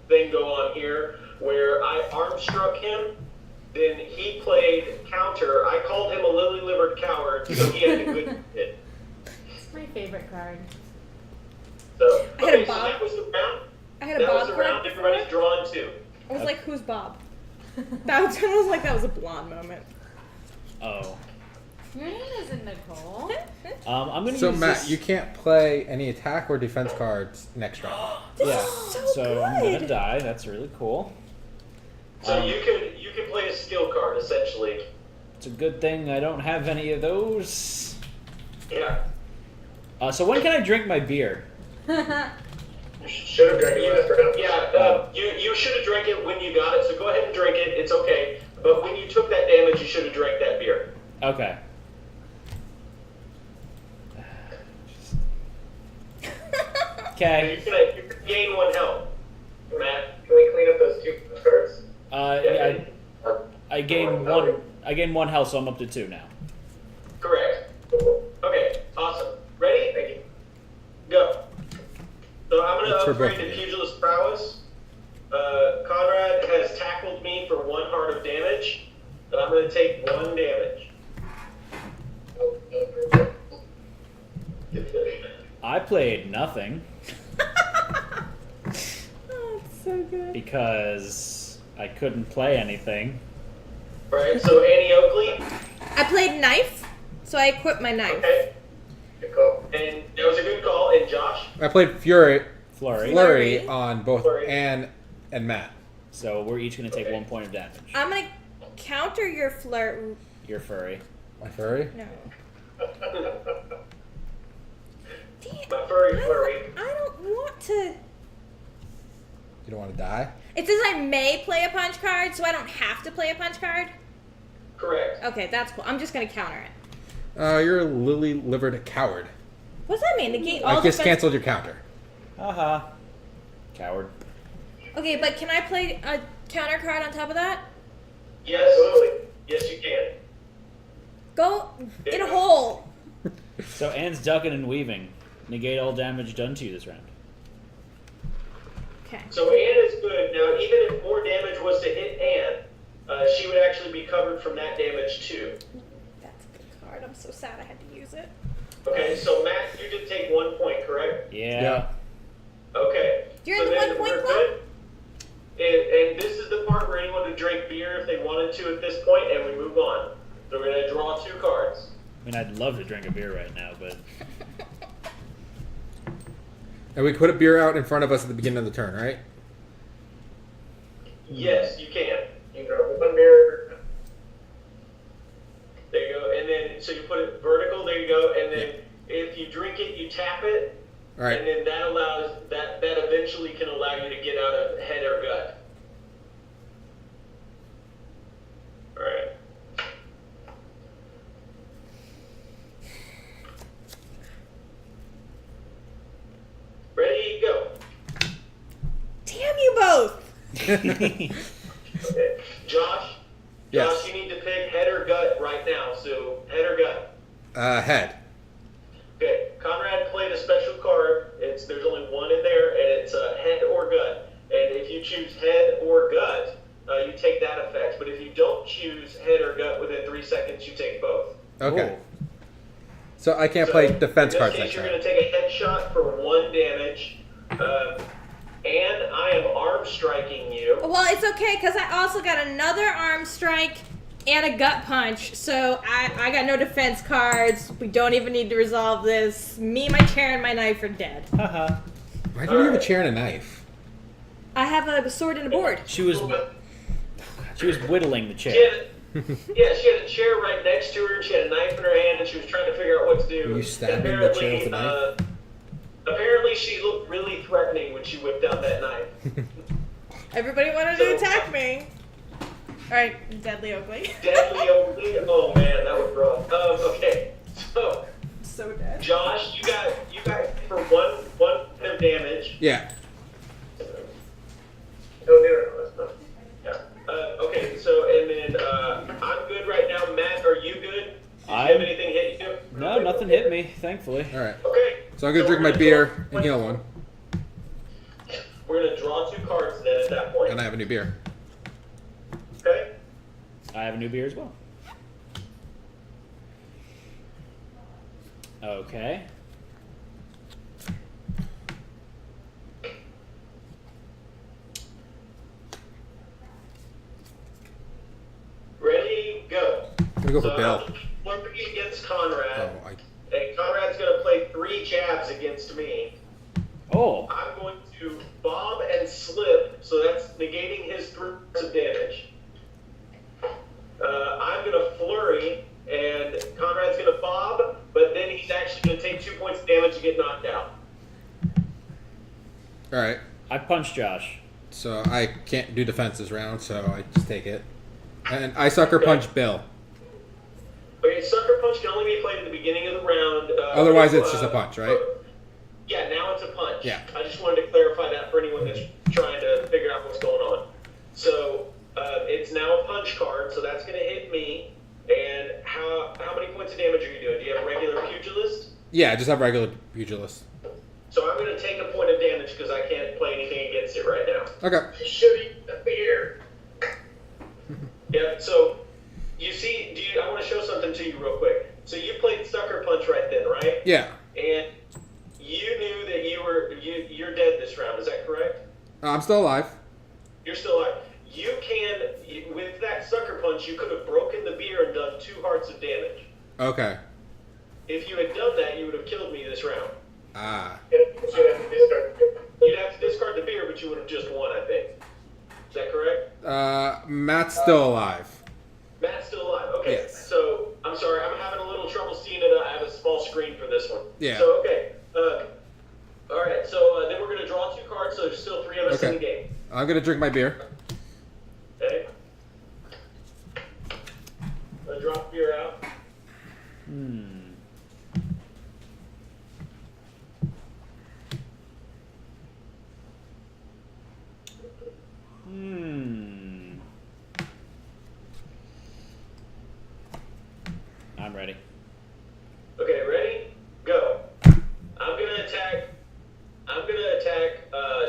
thing go on here where I arm struck him. Then he played counter. I called him a lily-livered coward, so he had a good hit. It's my favorite card. So, I had a okay, so bob. that was the round. I had a That was Bob the round. card. Everybody's drawn 2. I was like, who's Bob? That was like that was a blonde moment. Oh. Your name isn't Nicole. I'm going to So use Matt, this. you can't play any attack or defense cards next round. Yeah. so I'm going to good. die. That's really cool. So you can play a skill card essentially. It's a good thing I don't have any of those. Yeah. So when can I drink my beer? You should have drank it last round. Yeah. You should have drank it when you got it. So go ahead and drink it. It's okay. But when you took that damage, you should have drank that beer. Okay. Okay. You can gain 1 health. Matt. Can we clean up those 2 punch cards? Yeah, I gain one. I gain 1 health, so I'm up to 2 now. Correct. Okay, awesome. Ready? Thank you. Go. So I'm going That's to for both upgrade of to you. Pugilist Prowess. Conrad has tackled me for 1 heart of damage. And I'm going to take 1 damage. I played nothing Oh, it's so good. because I couldn't play anything. Right, so Annie Oakley. I played knife, so I equipped my knife. Okay. Good call. And that was a good call. And Josh? I played Flurry Flurry. on both Flurry. Anne and Matt. So we're each going to take Okay. 1 point of damage. I'm gonna counter your flirt. You're furry. My furry? No. My furry flurry. I don't want to. You don't want to die? It says I may play a punch card, so I don't have to play a punch card. Correct. Okay, that's cool. I'm just gonna counter it. You're a lily-livered coward. What's that mean? Negate I all just defense. canceled your counter. Haha. Coward. Okay, but can I play a counter card on top of that? Yes. Absolutely. Yes, you can. Go in a hole. So Anne's ducking and weaving. Negate all damage done to you this round. Okay. So Anne is good. Now, even if more damage was to hit Anne, she would actually be covered from that damage too. That's a good card. I'm so sad I had to use it. Okay, so Matt, you did take 1 point, correct? Yeah. Okay. You're so in the then 1 point we're club? good. And this is the part where anyone would drink beer if they wanted to at this point, and we move on. So we're going to draw 2 cards. I mean, I'd love to drink a beer right now, but And we put a beer out in front of us at the beginning of the turn, right? Yes, you can. You can draw 1 beer. There you go. And then, so you put it vertical, there you go. And then if you drink it, you tap it. All right. And then that allows, that eventually can allow you to get out of head or gut. All right. Ready, go. Damn you both! Okay. Josh? Yes. Josh, you need to pick head or gut right now. So, head or gut. Head. Okay. choose head or gut, you take that effect. But if you don't choose head or gut within 3 seconds, you take both. Okay. Ooh. So I can't play defense cards In this next case, you're time. going to take a headshot for 1 damage, and I am arm striking you. Well, it's okay because I also got another arm strike and a gut punch, so I got no defense cards. We don't even need to resolve this. Me, my chair, and my knife are dead. Haha. Why do you have a chair and a knife? I have a sword and a board. She was whittling the She chair. had, she had a chair right next to her, and she had a knife in her hand, and she was trying to figure out what to do. You stabbing the chair with a knife? Apparently, she looked really threatening when she whipped out that knife. Everybody wanted to attack me. All right, Deadly Oakley. Deadly Oakley? Oh man, that was rough. Okay, so So dead. Josh, you got for one of damage. Yeah. No, that's not. Yeah. Okay, so and then I'm good right now. Matt, are you good? Did you have anything hit you? No, nothing hit me, thankfully. All right. Okay. So I'm gonna drink my beer and heal one, We're gonna draw 2 cards then at that point. and I have a new beer. Okay. I have a new beer as well. Okay. Ready, go. I'm gonna go for Bill. I'm working against Conrad. Oh, And Conrad's gonna play 3 jabs against me. Oh. I'm going to bomb and slip, so that's negating his 3 points of damage. I'm gonna flurry, and Conrad's gonna bob, but then he's actually gonna take 2 points of damage and get knocked out. All right. I punched Josh. So I can't do defense this round, so I just take it. And I sucker punch Bill. Okay, Sucker Punch can only be played at the beginning of the round. Otherwise, it's just a punch, right? Yeah, now it's a punch. Yeah. I just wanted to clarify that for anyone that's trying to figure out what's going on. So it's now a punch card, so that's going to hit me. And how many points of damage are you doing? Do you have a regular pugilist? Yeah, just have regular pugilist. So I'm going to take a point of damage because I can't play anything against it right now. Okay. You should eat the beer. Yeah, so you see, I want to show something to you real quick. So you played Sucker Punch right then, right? Yeah. And you knew that you're dead this round, is that correct? I'm still alive. You're still alive. You can, with that Sucker Punch, you could have broken the beer and done 2 hearts of damage. Okay. If you had done that, you would have killed me this round. Ah. You'd have to discard the beer, but you would have just won, I think. Is that correct? Matt's still alive. Matt's still alive. Okay. Yes. So, I'm sorry, I'm having a little trouble seeing it. I have a small screen for this one. Yeah. So, okay. All right, so then we're going to draw 2 cards, so there's still 3 of us in the game. I'm gonna drink my beer. Okay. I'm going to drop beer out. I'm ready. Okay, ready? Go. I'm going to attack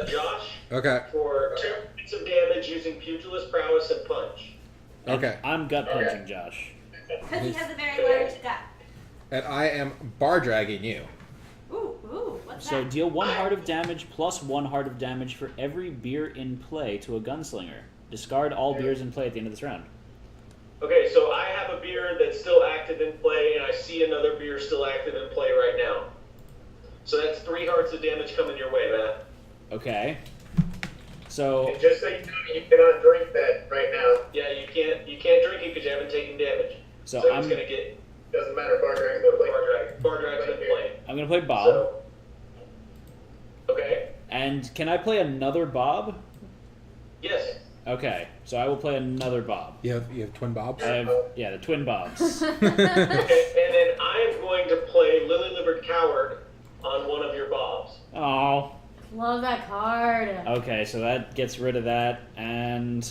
Josh Okay. for 2 points of damage using Pugilist Prowess and Punch. Okay. I'm gut punching Josh. Because he has a very large gut. And I am bar dragging you. Ooh, what's So that? deal 1 heart of damage plus 1 heart of damage for every beer in play to a gunslinger. Discard all beers in play at the end of this round. Okay, so I have a beer that's still active in play, and I see another beer still active in play right now. So that's 3 hearts of damage coming your way, Matt. Okay. So And just so you know, you cannot drink that right now. Yeah, you can't drink it because you haven't taken damage. So So I'm it's gonna get Doesn't matter, bar drag's gonna play. Bar Drag's gonna play. I'm gonna play Bob. So, okay. And can I play another Bob? Yes. Okay, so I will play another Bob. You have twin bobs? I have the twin Bobs. Okay, and then I am going to play Lily Livered Coward on one of your Bobs. Oh. Love that card. Okay, so that gets rid of that, and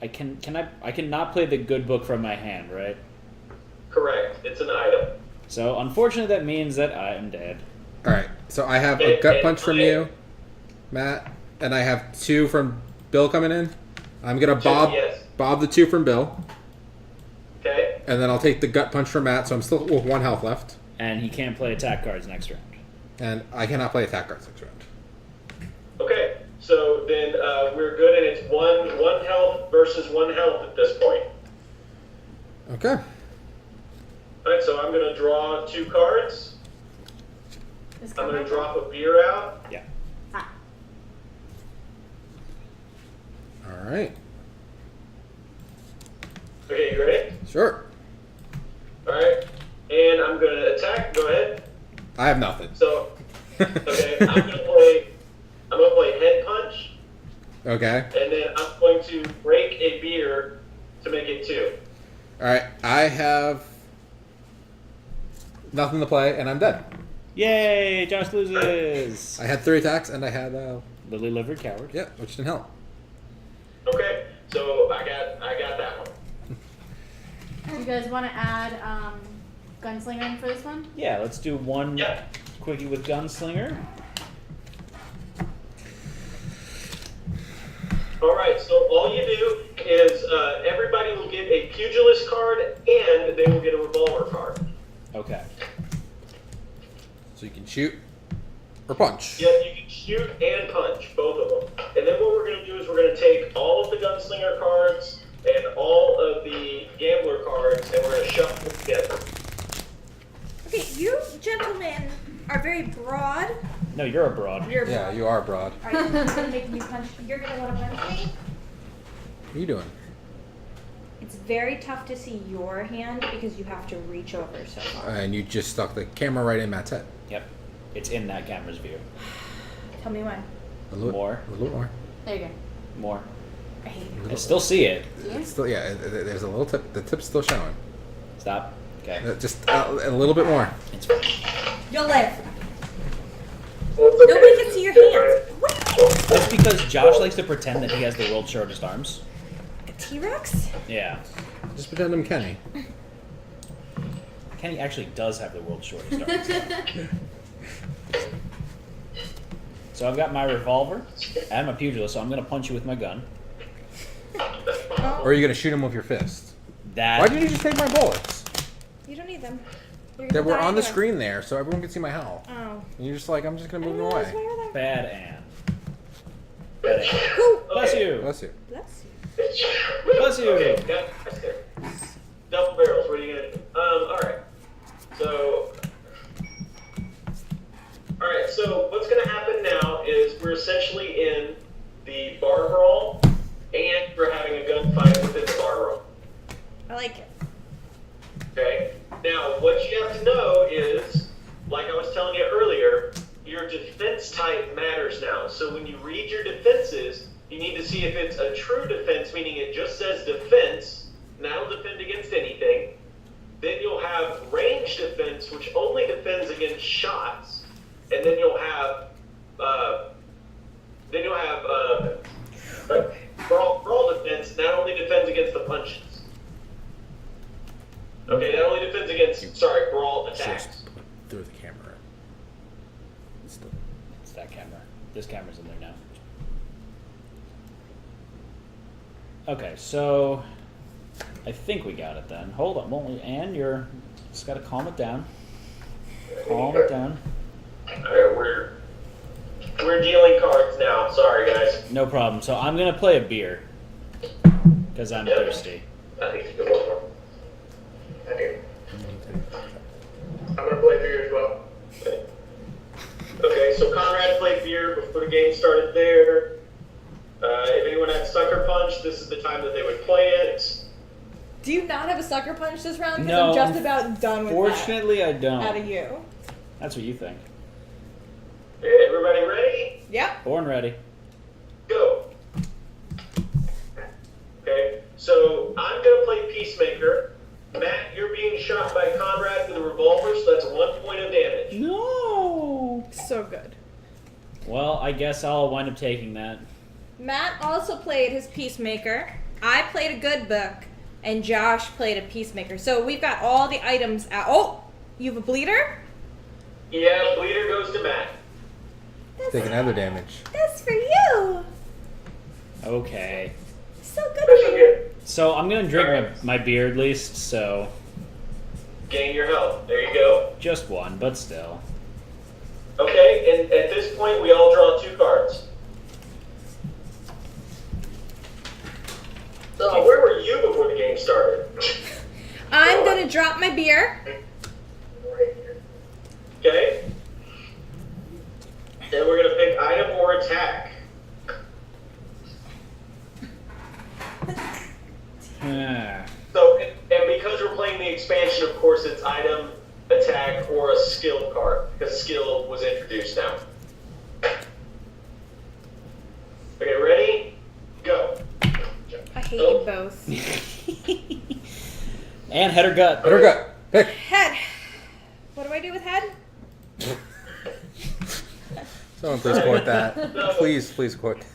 I cannot play the good book from my hand, right? Correct. It's an item. So unfortunately, that means that I am dead. Alright, so I have a gut punch from you, Matt, and I have 2 from Bill coming in. I'm gonna 2, bob yes. bob the 2 from Bill, Okay. and then I'll take the gut punch from Matt. So I'm still with 1 health left, And he can't play attack cards next round. and I cannot play attack cards next round. Okay. So then we're good, and it's one health versus 1 health at this point. Okay. All right. So I'm gonna draw 2 cards. Is I'm gonna Conrad- drop a beer out. Yeah. Ah, All right. Okay, you ready? Sure. All right. And I'm gonna attack. Go ahead. I have nothing. So, okay, I'm gonna play head punch, Okay. and then I'm going to break a beer to make it 2. All right. I have nothing to play, and I'm dead. Yay! Josh loses. I had 3 attacks, and I had Lily livered coward. yeah, which didn't help. Okay, so I got that one. Do you guys want to add Gunslinger in for this one? Yeah, let's do one Yeah. quickie with Gunslinger. All right, so all you do is everybody will get a pugilist card, and they will get a revolver card. Okay. So you can shoot or punch. Yeah, you can shoot and punch, both of them. And then what we're going to do is we're going to take all of the gunslinger cards and all of the gambler cards, and we're going to shuffle them together. Okay, you gentlemen are very broad. No, you're a broad. You're Yeah, broad. you are broad. Are you gonna make me punch? You're gonna want to punch me? What are you doing? It's very tough to see your hand because you have to reach over so far. And you just stuck the camera right in Matt's head. Yep. It's in that camera's view. Tell me when. A little, More. A little more. There you go. More. I hate I still see it. See you? It's still, yeah, there's a little tip. The tip's still showing. Stop. Okay. Just a little bit more. It's You'll live. Well, it's okay. Nobody can see your hands. What are you doing? That's because Josh likes to pretend that he has the world's shortest arms. A T-Rex? Yeah. Just pretend I'm Kenny. Kenny actually does have the world's shortest arms. So I've got my revolver and my pugilist, so I'm gonna punch you with my gun. Or are you gonna shoot him with your fist? That Why didn't you just take my bullets? You don't need them. They were on the screen there, so everyone could see my health. Oh. And you're just like, I'm just gonna move them Oh, away. where are they? bad Ann. Bad Ann. Ooh. Bless you. Bless you. Bless you. Bless you. Okay, got that's there. Double barrels, what are you gonna do? Alright. So what's gonna happen now is we're essentially in the bar brawl, and we're having a gunfight within the bar brawl. I like it. Okay? Now, what you have to know is, like I was telling you earlier, your defense type matters now. So when you read your defenses, you need to see if it's a true defense, meaning it just says defense, and that'll defend against anything. Then you'll have range defense, which only defends against shots. And then you'll have, brawl defense, that only defends against the punches. Okay, that only defends against, brawl attacks. Just through the camera. It's that camera. This camera's in there now. Okay, so I think we got it then. Hold on, Ann, you're just gotta calm it down. Calm it down. Alright, we're dealing cards now. Sorry, guys. No problem. So I'm gonna play a beer because I'm thirsty. I think you can one more. I'm gonna play beer as well. Okay, so Conrad played beer before the game started there. If anyone had Sucker Punch, this is the time that they would play it. Do you not have a sucker punch this round? Because No, I'm just about done with Fortunately, I that. Out don't. of you. That's what you think. Everybody ready? Yep. Born ready. Go. Okay, so I'm gonna play Peacemaker. Matt, you're being shot by Conrad with a revolver, so that's 1 point of damage. No. So good. Well, I guess I'll wind up taking that. Matt also played his Peacemaker. I played a good book. And Josh played a Peacemaker. So we've got all the items out. Oh! You have a bleeder? Yeah, bleeder goes to Matt. Take another damage. That's for you. Okay. So good Special of you. gift. So I'm gonna drink my beer at least. So Gain your health. There you go. just one, but still. Okay, and at this point, we all draw 2 cards. So, where were you before the game started? I'm gonna drop my beer. Right here. Okay? Then we're gonna pick item or attack. Ah. So, and because we're playing the expansion, of course, it's item, attack, or a skill card, because skill was introduced now. Okay, ready? Go. I hate you both. And head or gut. Better gut. Pick. Head. What do I do with head? Someone please quote that. Please quote.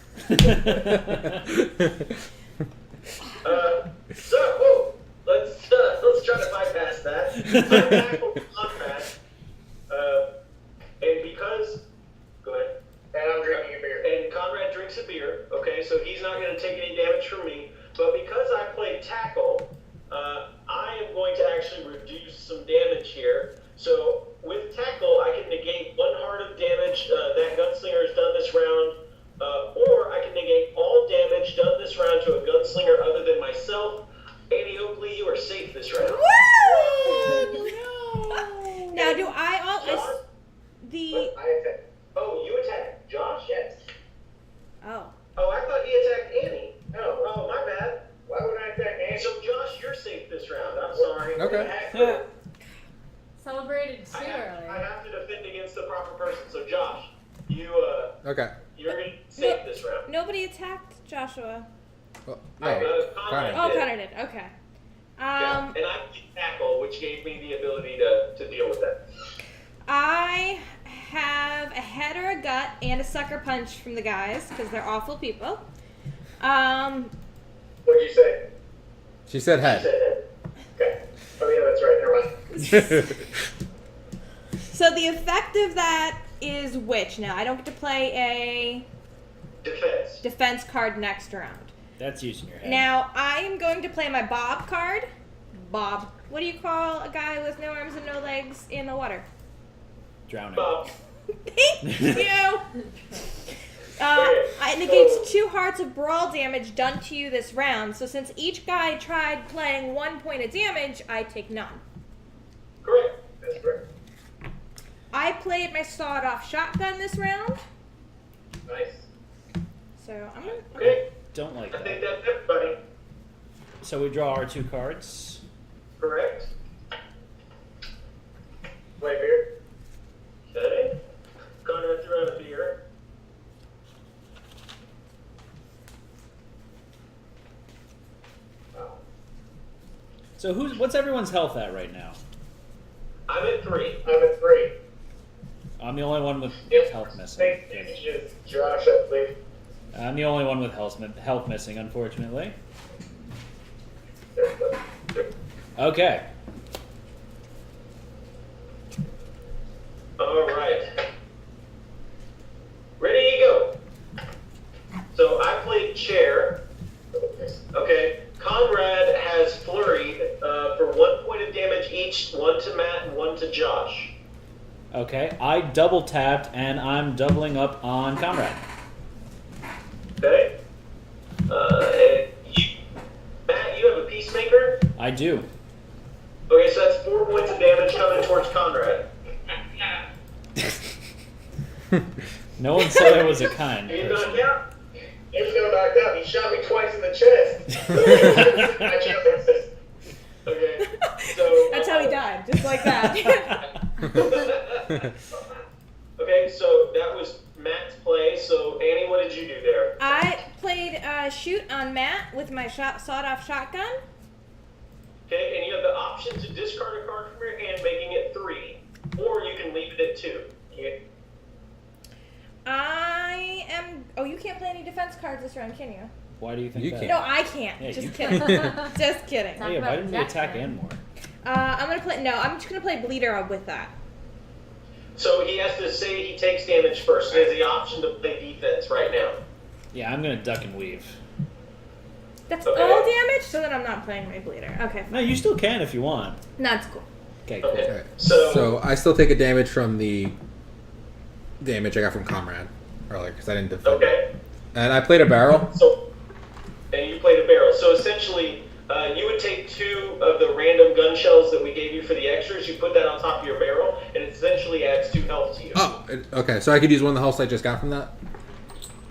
So, let's try to bypass that. I'm back with Conrad. And because, go ahead. And I'm drinking a beer. And Conrad drinks a beer, okay, so he's not going to take any damage from me. But because I played tackle, I am going to actually reduce some damage here. So with tackle, I can negate 1 heart of damage that gunslinger has done this round, or I can negate all damage done this round to a gunslinger other than myself. Annie Oakley, you are safe this round. Woo! Now, do I Josh? the? I attack. Oh, you attacked Josh? Yes. Oh. Oh, I thought he attacked Annie. No. Oh, my bad. Why would I attack Andy? So, Josh, you're safe this round. I'm sorry. Okay. Celebrated too I early. have to defend against the proper person. So, Josh, you're Okay. going to save this round. Nobody attacked Joshua. Well, Conrad no. Conrad Oh, did. Connor did. Okay. Yeah, and I did tackle, which gave me the ability to deal with that. I have a head or a gut and a sucker punch from the guys because they're awful people. What'd you say? She said He head. said it. Okay. Oh yeah, that's right. Never mind. So the effect of that is which? Now I don't get to play a Defense. defense card next round. That's using your head. Now I am going to play my Bob card. Bob. What do you call a guy with no arms and no legs in the water? Drowning. Bob. Thank you. Okay, It negates 2 hearts of brawl damage done to you this round. So since each guy tried playing 1 point of damage, I take none. Correct. That's correct. I played my sawed-off shotgun this round, Nice. so I'm gonna. Okay. Don't like I think that. that's everybody. So we draw our 2 cards. Correct. Play beer. Okay. Conrad threw out a beer. Wow. So what's everyone's health at right now? I'm at 3. I'm at 3. I'm the only one with Yep. health missing. Thank you, Josh, I believe. I'm the only one with health missing, unfortunately. Okay. All right. Ready, go. So I played chair. Okay. Conrad has flurried for 1 point of damage each, 1 to Matt and 1 to Josh. Okay. I double tapped and I'm doubling up on Conrad. Okay. And Matt, you have a peacemaker. I do. Okay, so that's 4 points of damage coming towards Conrad. No one said I was a kind Are you person. knocked out? He was gonna knock out. He shot me twice in the chest. I challenged. Okay. So That's how he died, just like that. Okay, so that was Matt's play. So Annie, what did you do there? I played shoot on Matt with my sawed-off shotgun. Okay, and you have the option to discard a card from your hand, making it 3, or you can leave it at 2. Yeah. I am. Oh, you can't play any defense cards this round, can you? Why do you think You that? can't. No, I can't. Yeah, you Just kidding. Just kidding. Oh, yeah, why didn't we attack and more? I'm gonna play. No, I'm just gonna play bleeder with that. So he has has to say he takes damage first. He has the option to play defense right now. Yeah, I'm gonna duck and weave. That's Okay. all damage, so then I'm not playing my bleeder. Okay, No, you still can if you want. that's cool. Okay, cool. Okay. Alright. So- So I still take a damage from the damage I got from Comrade earlier because I didn't defend. Okay. And I played a barrel. So, and you played a barrel. So essentially, you would take 2 of the random gun shells that we gave you for the extras. You put that on top of your barrel, and it essentially adds 2 health to you. Oh, okay. So I could use one of the healths I just got from that.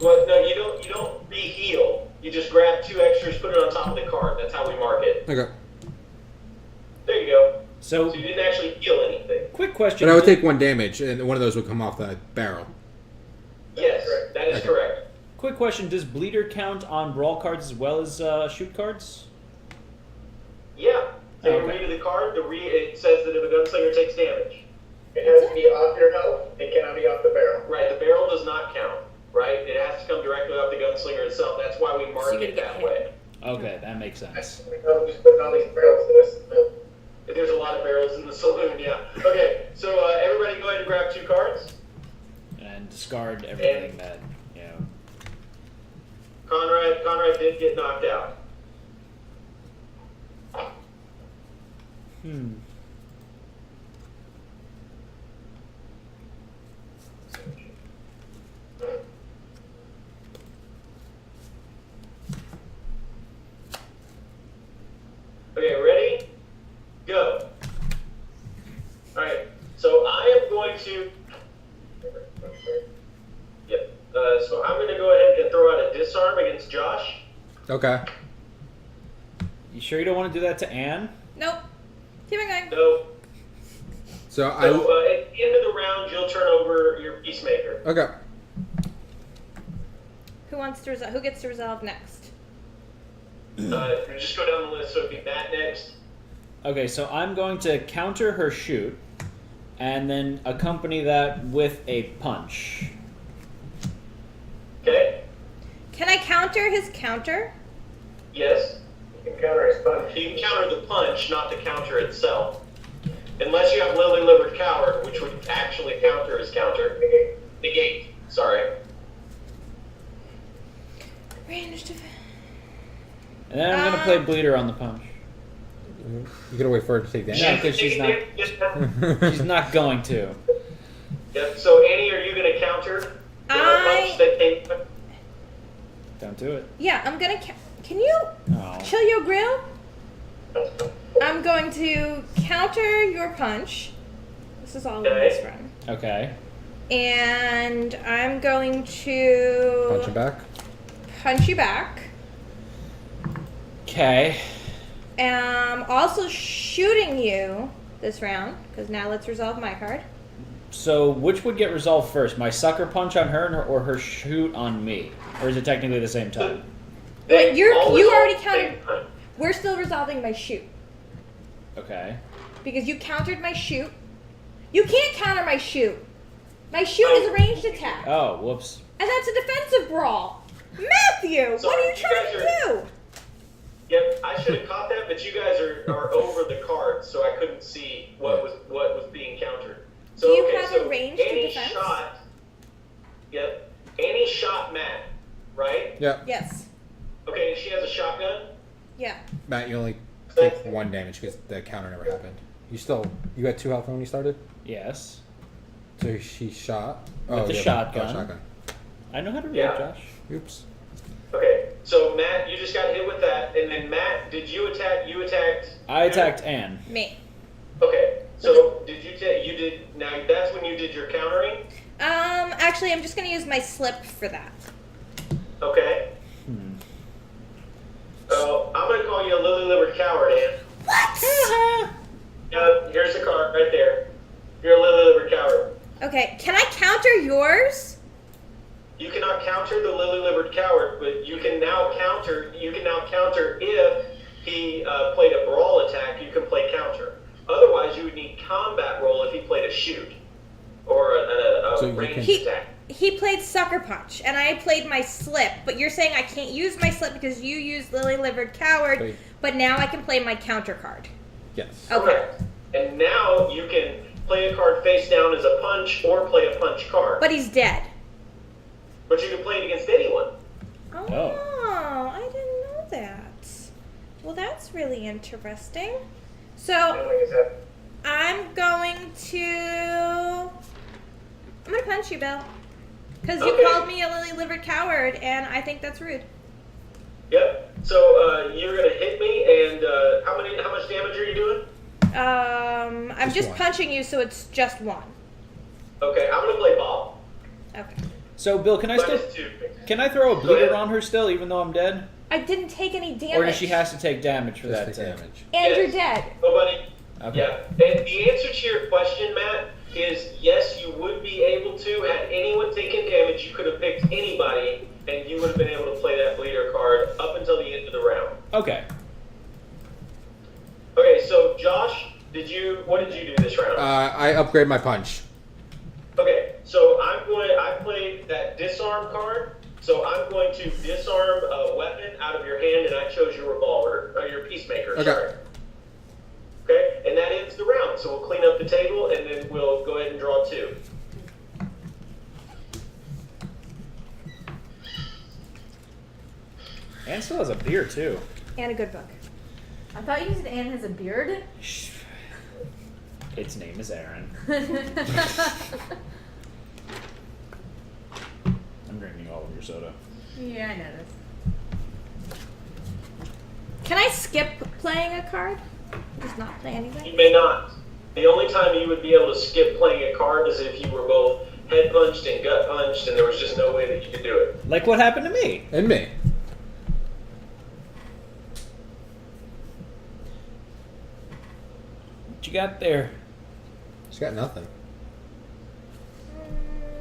Well, no, you don't. You don't re-heal. You just grab 2 extras, put it on top of the card. That's how we mark it. Okay. There you go. So, So you didn't actually heal anything. quick question. But I would take 1 damage, and one of those would come off the barrel. Yes, that is Okay. correct. Quick question: does bleeder count on brawl cards as well as shoot cards? Yeah. So you Okay. read the card. It says that if a gunslinger takes damage, It has to be off your health. It cannot be off the barrel. right? The barrel does not count, right? It has to come directly off the gunslinger itself. That's why we mark So you it gotta that get way. Okay, that makes sense. I'm just putting all these barrels in this. There's a lot of barrels in the saloon, yeah. Okay, so everybody go ahead and grab 2 cards. And discard everything that Conrad did get knocked out. Okay, ready? Go. Alright, so I am going to... Yep. So I'm going to go ahead and throw out a disarm against Josh. Okay. You sure you don't want to do that to Anne? Nope. Keep it going. So, So at the end of the round, you'll turn over your Peacemaker. Okay. Who gets to resolve next? Just go down the list, so it'd be Matt next. Okay, so I'm going to counter her shoot, and then accompany that with a punch. Okay? Can I counter his counter? Yes? You can counter his punch. You can counter the punch, not the counter itself. Unless you have Lily Livered Coward, which would actually counter his counter. Negate. Sorry. Range defense. And then I'm going to play bleeder on the punch. You gotta wait for her to take damage. No, because she's not. She's not going to. Yep, so Annie, are you going to counter the punch that came? Don't do it. Yeah, I'm gonna. Can you Oh. chill your grill? I'm going to counter your punch. This is all in Okay. this run. Okay. And I'm going to Punch him back. punch you back. Okay. Also shooting you this round, because now let's resolve my card. So which would get resolved first? My sucker punch on her or her shoot on me? Or is it technically the same time? Wait, you Always already all counted. same time. We're still resolving my shoot. Okay. Because you countered my shoot. You can't counter my shoot. My shoot is a ranged attack. Oh, whoops. And that's a defensive brawl. Matthew, So what are you you trying to guys do? Yep, I should have caught that, but you guys are over the cards, so I couldn't see what was being countered. So Do you okay, have so a range to Annie defense? shot. Yep, Annie shot Matt, right? Yeah. Yes. Okay, and she has a shotgun. Yeah. Matt, you only take 1 damage because the counter never happened. You had 2 health when you started? Yes. So she shot. With the yeah, shotgun. shotgun. I know how to read, Yeah. Josh. Oops. Okay, so Matt, you just got hit with that, and then Matt, did you attack? You attacked. I attacked Anne. Me. Okay, so did you take? You did. Now that's when you did your countering. Actually, I'm just gonna use my slip for that. Okay. So I'm gonna call you a lily-livered coward, Ann. What? Here's the card right there. You're a lily-livered coward. Okay, can I counter yours? You cannot counter the lily-livered coward, but you can now counter. You can now counter if he played a brawl attack. You can play counter. Otherwise, you would need combat roll if he played a shoot or a So you ranged can- attack. He played sucker punch, and I played my slip. But you're saying I can't use my slip because you used lily livered coward. Wait. But now I can play my counter card. Yes. Okay. Correct. And now you can play a card face down as a punch or play a punch card. But he's dead. But you can play it against anyone. Oh, I didn't know that. Well, that's really interesting. And So like I said, I'm going to punch you, Bill, because you Okay. called me a lily-livered coward, and I think that's rude. Yep. So you're gonna hit me, and how much damage are you doing? I'm Just just one. punching you, so it's just one. Okay, I'm gonna play Bob. Okay. So, Bill, can I But still it's 2. can I throw a Go bleeder ahead. on her still, even though I'm dead, I didn't take any damage. or does she has to take damage for Just that? the damage. And Yes. you're dead. Oh, buddy. Okay. Yeah. And the answer to your question, Matt, is yes, you would be able to. Had anyone taken damage, you could have picked anybody, and you would have been able to play that bleeder card up until the end of the round. Okay. Okay, so Josh, what did you do this round? I upgrade my punch. Okay, so I played that disarm card, so I'm going to disarm a weapon out of your hand, and I chose your revolver, or your peacemaker, Okay. sorry. Okay, and that ends the round, so we'll clean up the table, and then we'll go ahead and draw 2. Anne still has a beer too. And a good book. I thought you said Anne has a beard. Its name is Aaron. I'm drinking all of your soda. Yeah, I noticed. Can I skip playing a card? Just not play anything? You may not. The only time you would be able to skip playing a card is if you were both head punched and gut punched, and there was just no way that you could do it. Like what happened to me. And me. What you got there? She's got nothing.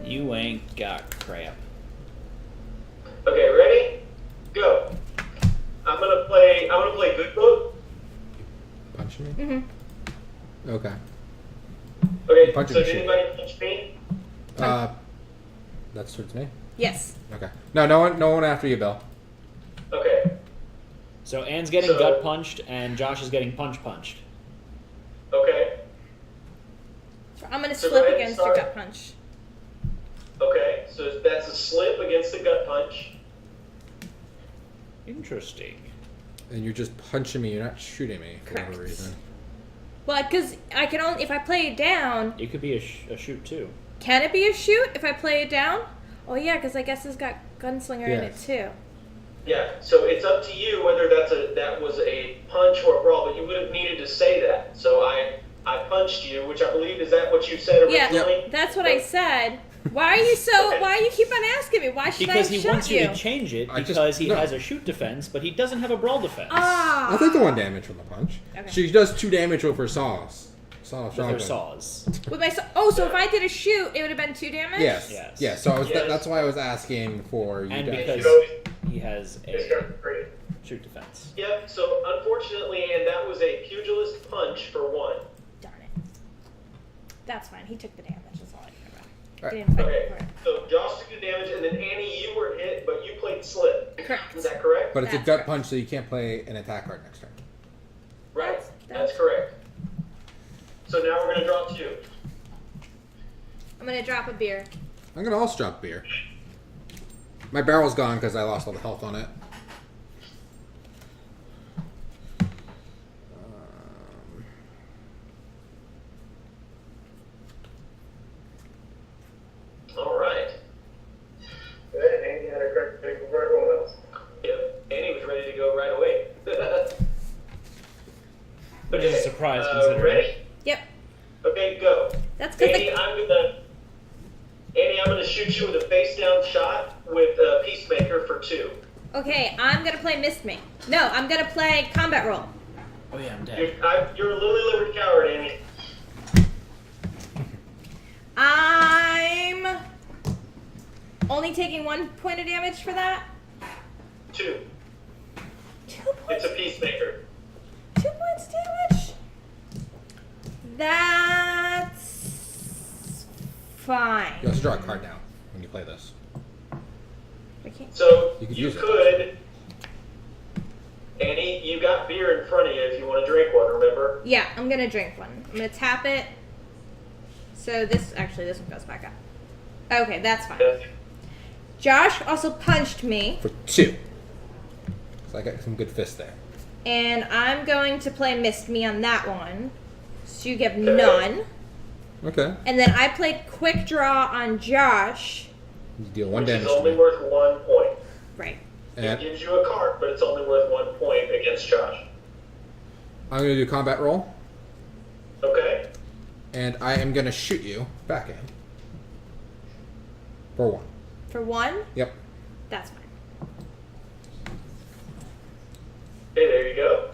You ain't got crap. Okay, ready? Go. I'm gonna play Good Book. Punching me? Mm-hmm. Okay. Okay, Punching so the did shit. anybody punch me? That's towards me. Yes. Okay. No one after you, Bill. Okay. So Anne's getting So- gut punched and Josh is getting punched. Okay. So I'm gonna So slip go ahead and against your start. gut punch. Okay, so that's a slip against the gut punch. Interesting. And you're just punching me. You're not shooting me for Correct. whatever reason. Well, because I can only if I play it down. It could be a shoot too. Can it be a shoot if I play it down? Oh yeah, because I guess it's got gunslinger in it Yes. too. Yeah, so it's up to you whether that was a punch or a brawl, but you would have needed to say that. So I punched you, which I believe is that what you said Yeah, originally? that's what I said. Why are you keep on asking me? Why should Because I he shut wants you? you to change it I just- because he no. has a shoot defense, but he doesn't have a brawl defense. Ah. I'll take the 1 damage from the punch. Okay. She does 2 damage with her saws. With their saws. With my so if I did a shoot, it would have been 2 damage. Yes. Yes. Yeah. So Yes. that's why I was asking for you And guys. because You always he has a discard 3. shoot defense. Yep, so unfortunately, and that was a pugilist punch for 1. Darn it. That's fine. He took the damage. That's all I care about. Alright. Didn't fight Okay, for it. so Josh took the damage, and then Annie, you were hit, but you played slip. Correct. Is that correct? But it's a That's gut correct. punch, so you can't play an attack card next turn. Right, That's- that's correct. So now we're gonna draw 2. I'm gonna drop a beer. I'm gonna also drop beer. My barrel's gone because I lost all the health on it. All right. Good, Andy had a correct pick before everyone else. Yep, Annie was ready to go right away. Which is a surprise Ready? considering. Yep. Okay, go. That's because Annie, I'm gonna shoot you with a face down shot with Peacemaker for 2. Okay, I'm gonna play Mist Me. No, I'm gonna play Combat Roll. Oh yeah, I'm dead. You're a lily-livered coward, Annie. I'm only taking 1 point of damage for that. 2. 2 It's points. a Peacemaker. 2 points damage. That's fine. You also draw a card now when you play this. I can't. So You could you use it. could. Annie, you got beer in front of you if you want to drink one, remember? Yeah, I'm gonna drink one. I'm gonna tap it. So this one goes back up. Okay, that's fine. Okay. Josh also punched me, For 2. So I got some good fists there. and I'm going to play Missed Me on that one. So you get none. Okay. And then I played Quick Draw on Josh. You deal 1 Which damage is to only me. worth 1 point. Right. It And gives you a card, but it's only worth 1 point against Josh. I'm going to do combat roll. Okay? And I am going to shoot you backhand. For 1. For 1, Yep. that's fine. Okay, there you go.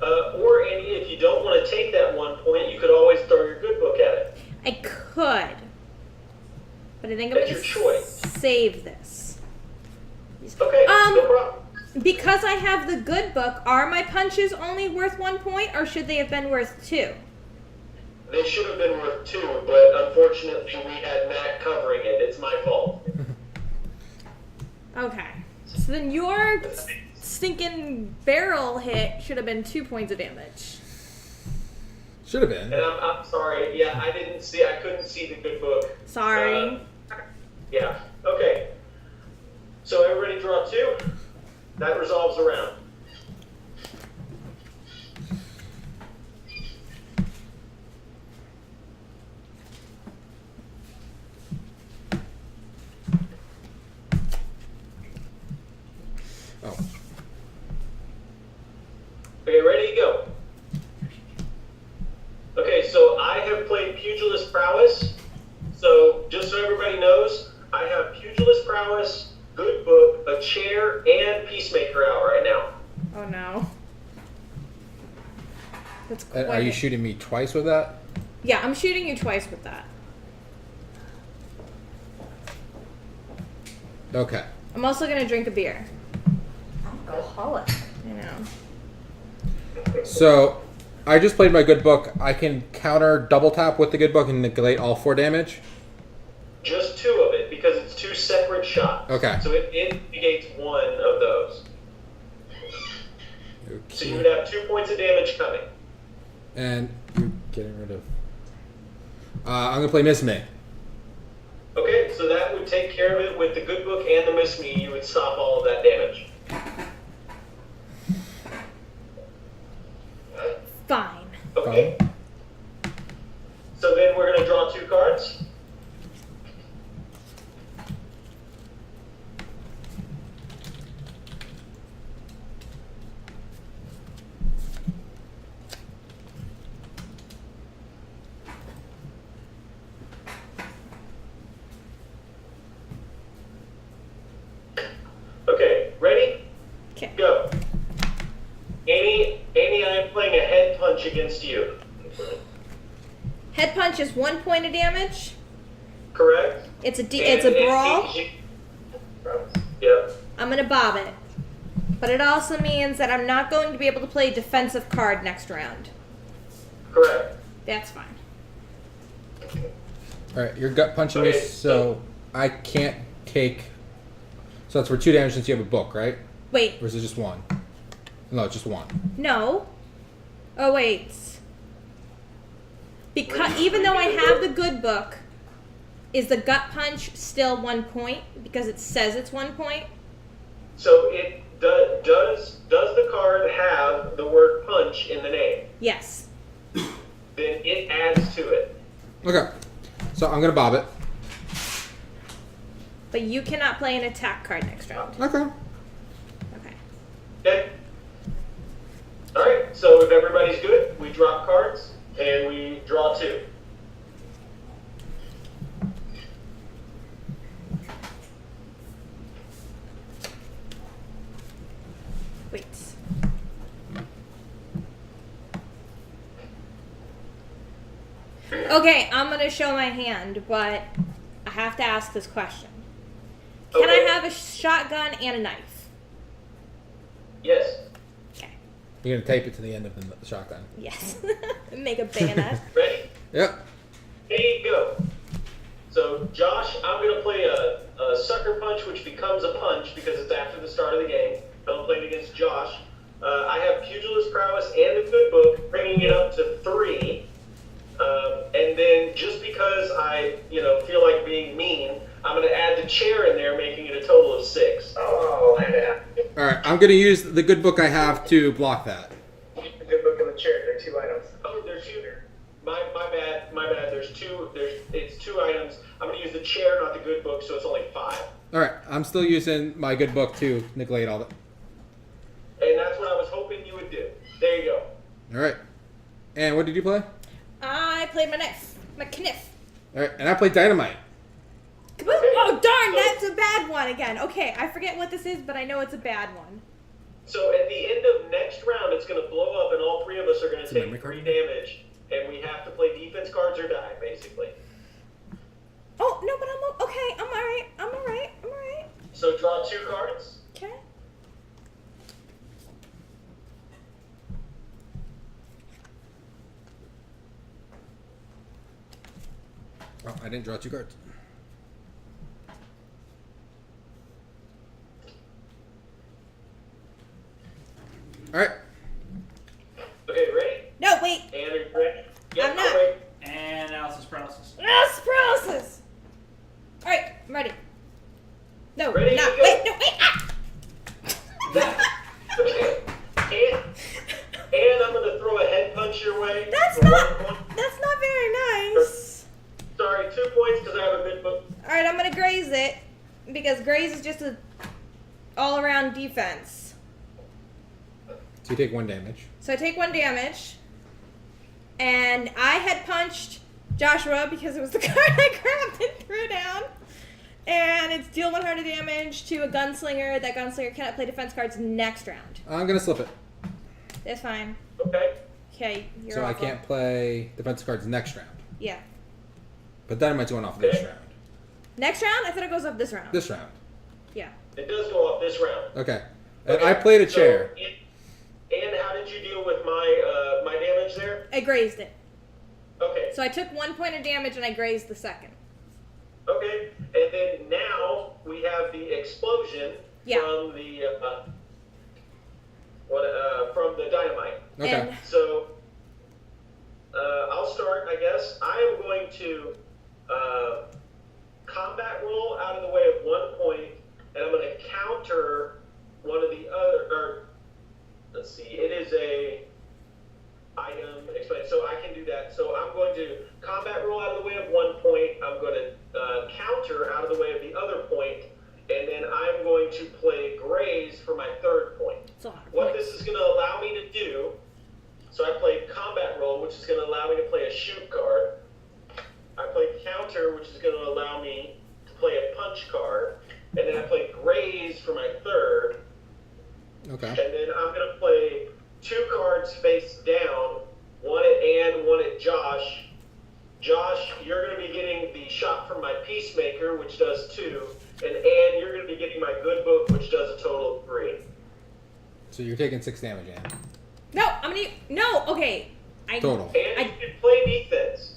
Or, Andy, if you don't want to take that 1 point, you could always throw your good book at it. I could. But I think I'm That's going to your choice. save this. Okay, no problem. Because I have the good book, are my punches only worth 1 point, or should they have been worth 2? They should have been worth 2, but unfortunately we had Matt covering it. It's my fault. Okay. So then your stinking barrel hit should have been 2 points of damage. Should have been. And I'm sorry. Yeah, I couldn't see the good book. Sorry. Yeah. Okay. So everybody draw 2. That resolves a round. Oh. Okay, ready to go. Okay, so I have played Pugilist Prowess. So just so everybody knows, I have Pugilist Prowess, Good Book, a chair, and Peacemaker out right now. Oh no. That's quite Are you a- shooting me twice with that? Yeah, I'm shooting you twice with that. Okay. I'm also gonna drink a beer. Alcoholic. I know. So, I just played my good book. I can counter double tap with the good book and negate all 4 damage. Just 2 of it, because it's 2 separate shots. Okay. So it negates 1 of those. So you would Okay. have 2 points of damage coming. And you're getting rid of. I'm gonna play Miss May. Okay, so that would take care of it with the Good Book and the Miss Me. You would stop all of that damage. Fine. Okay. So then we're going to draw 2 cards. Okay, ready? Okay. Go. Annie, I am playing a head punch against you. Head punch is 1 point of damage. Correct? It's a brawl. Yep. I'm gonna bob it. But it also means that I'm not going to be able to play defensive card next round. Correct. That's fine. Alright, you're gut punching me, Okay, so I can't take. So that's for 2 damage since you have a book, right? Wait, Or is it just 1? No, it's just 1. no. Oh wait. Because even though I have the good book, is the gut punch still 1 point because it says it's 1 point? So it does the card have the word punch in the name? Yes. Then it adds to it. Okay. So I'm gonna bob it. But you cannot play an attack card next round. Okay. Okay. Okay? Alright, so if everybody's good, we drop cards and we draw 2. Wait. Okay, I'm gonna show my hand, but I have to ask this question. Can Okay. I have a shotgun and a knife? Yes. Okay. You're gonna tape it to the end of the shotgun. Yes. Make a bayonet. Ready? Yep. Hey, go. So, Josh, I'm going to play a sucker punch, which becomes a punch because it's after the start of the game. I'm playing against Josh. I have Pugilist Prowess and the Good Book, bringing it up to 3. And then just because I, feel like being mean, I'm going to add the chair in there, making it a total of 6. Oh, yeah. All right, I'm going to use the good book I have to block that. The good book and the chair, they're 2 items. Oh, there's 2. My bad. It's 2 items. I'm going to use the chair, not the good book, so it's only 5. All right, I'm still using my good book to negate all that. And that's what I was hoping you would do. There you go. All right. And what did you play? I played my knife. My kniff. All right, and I played Dynamite. Kaboom! Oh, darn, that's a bad one again. Okay, I forget what this is, but I know it's a bad one. So at the end of next round, it's going to blow up, and all 3 of us are going to take 3 damage, and we have to play defense cards or die, basically. Oh, no, but I'm okay. I'm all right. So draw 2 cards. Okay. Oh, I didn't draw 2 cards. All right. Okay, ready? No, wait. And are you ready? I'm not. Wait. And analysis paralysis. Yes, paralysis. All right, I'm ready. No, Ready, not. go. Wait, no, wait. Ah! Okay. And I'm going to throw a head punch your way. That's for not 1 point. very nice. Sorry, 2 points because I have a good book. All right, I'm gonna graze it because graze is just a all-around defense. So you take 1 damage. So I take 1 damage, and I had punched Joshua because it was the card I grabbed and threw down. And it's deal 100 damage to a gunslinger. That gunslinger cannot play defense cards next round. I'm going to slip it. That's fine. Okay. Okay, you're So I awful. can't play defensive cards next round. Yeah. But Dynamite's going off this Okay. round. Next round? I thought it goes up this round. This round. Yeah. It does go off this round. Okay. And I played a chair. And how did you deal with my my damage there? I grazed it. Okay. So I took 1 point of damage and I grazed the second. Okay. And then now we have the explosion Yeah. from the from the dynamite. Okay. And So I'll start, I guess. I am going to combat roll out of the way of 1 point, and I'm going to counter one of the other. Or let's see, it is a item explain. So I can do that. So I'm going to combat roll out of the way of 1 point. I'm going to counter out of the way of the other point, and then I'm going to play graze for my 3rd point. it's a lot of What points. this is going to allow me to do, so I played combat roll, which is going to allow me to play a shoot card. I played counter, which is going to allow me to play a punch card. And then I played graze for my 3rd. Okay. And then I'm going to play 2 cards face down, one at Ann, one at Josh. Josh, you're going to be getting the shot from my Peacemaker, which does 2. And Ann, you're going to be getting my good book, which does a total of 3. So you're taking 6 damage, Ann. No, I'm gonna. No, okay. Total. And you can play defense.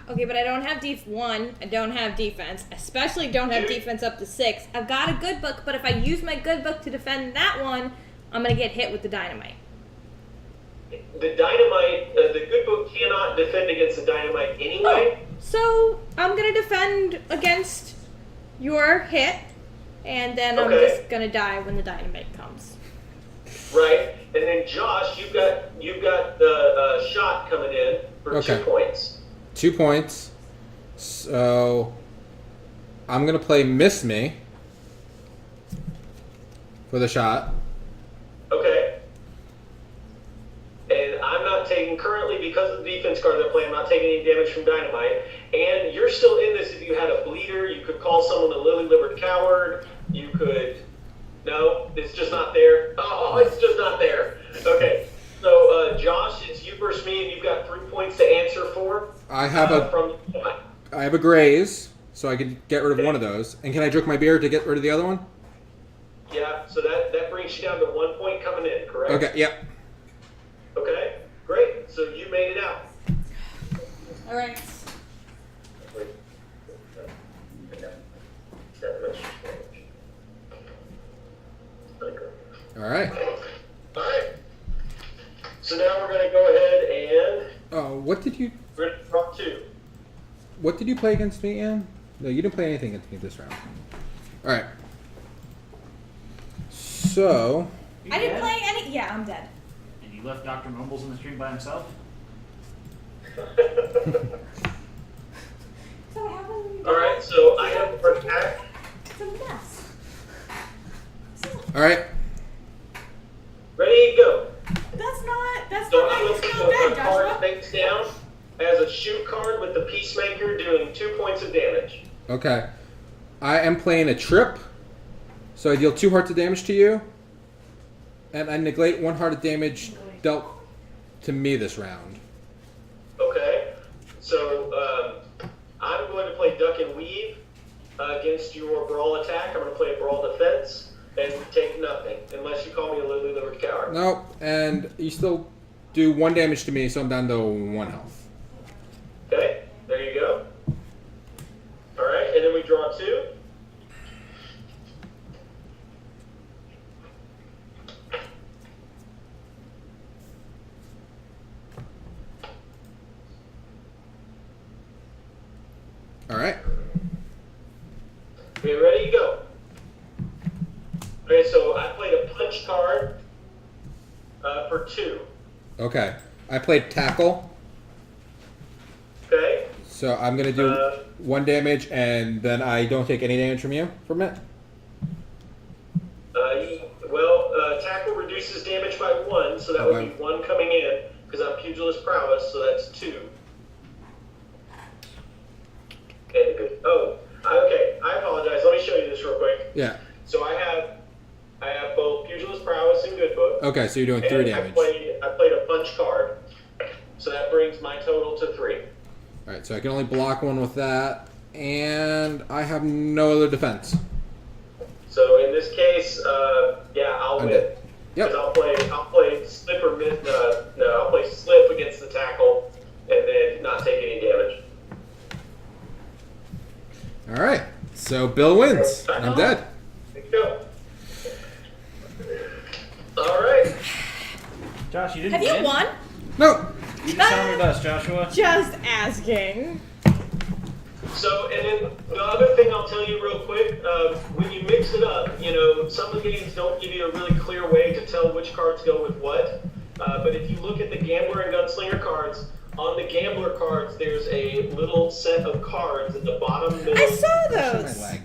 Okay, but I don't have one. I don't have defense. Especially don't have defense up to 6. I've got a good book, but if I use my good book to defend that one, I'm gonna get hit with the dynamite. The dynamite, the good book cannot defend against the dynamite anyway. So I'm gonna defend against your hit, and then I'm Okay. just gonna die when the dynamite comes. Right, and then Josh, you've got the shot coming in for Okay. 2 points. 2 points. So I'm going to play Miss Me for the shot. Okay. And I'm not taking currently because of the defense card that I play. I'm not taking any damage from dynamite. And you're still in this if you had a bleeder. You could call someone a lily-livered coward. You could. No, it's just not there. Oh, it's just not there. Okay. So, Josh, it's you versus me, and you've got 3 points to answer for. I have a graze, so I can get rid of one of those. And can I drink my beer to get rid of the other one? Yeah, so that brings you down to 1 point coming in, correct? Okay, yep. Okay, great. So you made it out. All right. All right. All right. So now we're going to go ahead and What did you... we're going to draw what did you play against me, Ian? No, you didn't play anything against me this round. All right. So. I didn't play any. Yeah, I'm dead. And you left Dr. Mumbles in the stream by himself? So what happened when you All right, so I have for attack. It's a mess. All right. Ready, go. That's So not I'm how you looking spell dead, at a card Joshua. face down as a shoot card with the Peacemaker doing 2 points of damage. Okay. I am playing a trip, so I deal 2 hearts of damage to you, and I negate 1 heart of damage dealt to me this round. Okay, so I'm going to play Duck and Weave against your Brawl attack. I'm going to play a Brawl defense and take nothing, unless you call me a lowly livered coward. Nope, and you still do 1 damage to me, so I'm down to 1 health. Okay, there you go. All right, and then we draw 2. All right. Okay, ready, go. Okay, so I played a punch card for 2. Okay. I played tackle, Okay. so I'm gonna do 1 damage, and then I don't take any damage from you from it. Tackle reduces damage by 1, so that Okay. would be 1 coming in, because I'm Pugilist Prowess, so that's 2. Okay, I apologize. Let me show you this real quick. Yeah. So I have both Pugilist Prowess and Good Book. Okay, so you're doing 3 and damage. I played a punch card, so that brings my total to 3. All right, so I can only block 1 with that, and I have no other defense. So in this case, I'll I'm win. dead. Yep. 'Cause I'll play slip or mid. I'll play slip against the tackle, and then not take any damage. All right, so Bill wins. I'm dead. There you go. All right. Josh, you didn't Have you win? won? No. You dishonored us, Joshua. Just asking. So, and then the other thing I'll tell you real quick, when you mix it up, some of the games don't give you a really clear way to tell which cards go with what. But if you look at the Gambler and Gunslinger cards, on the Gambler cards, there's a little set of cards in the bottom middle. I saw My those. leg.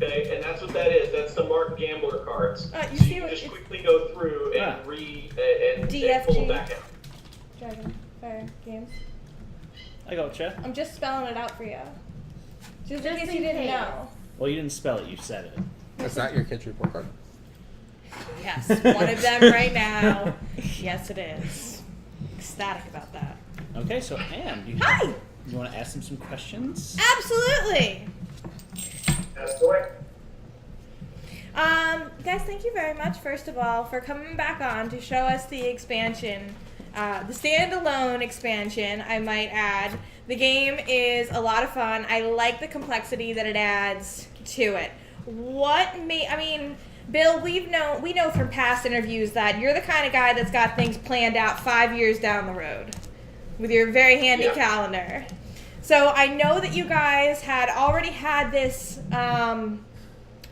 Okay, and that's what that is. That's the marked Gambler cards. You So see you what just it's- quickly go through and Ah. and pull them back out. Dragon Fire Games. I gotcha. I'm just spelling it out for you. Just in Just case you in didn't case. know. Well, you didn't spell it, you said it. That's not your kid's report card. Yes, one of them right now. Yes, it is. Ecstatic about that. Okay, so Anne, Hi! you want to ask them some questions? Absolutely. That's away. Guys, thank you very much, first of all, for coming back on to show us the expansion, the standalone expansion, I might add. The game is a lot of fun. I like the complexity that it adds to it. Bill, we know from past interviews that you're the kind of guy that's got things planned out 5 years down the road with your very handy calendar. So I know that you guys had already had this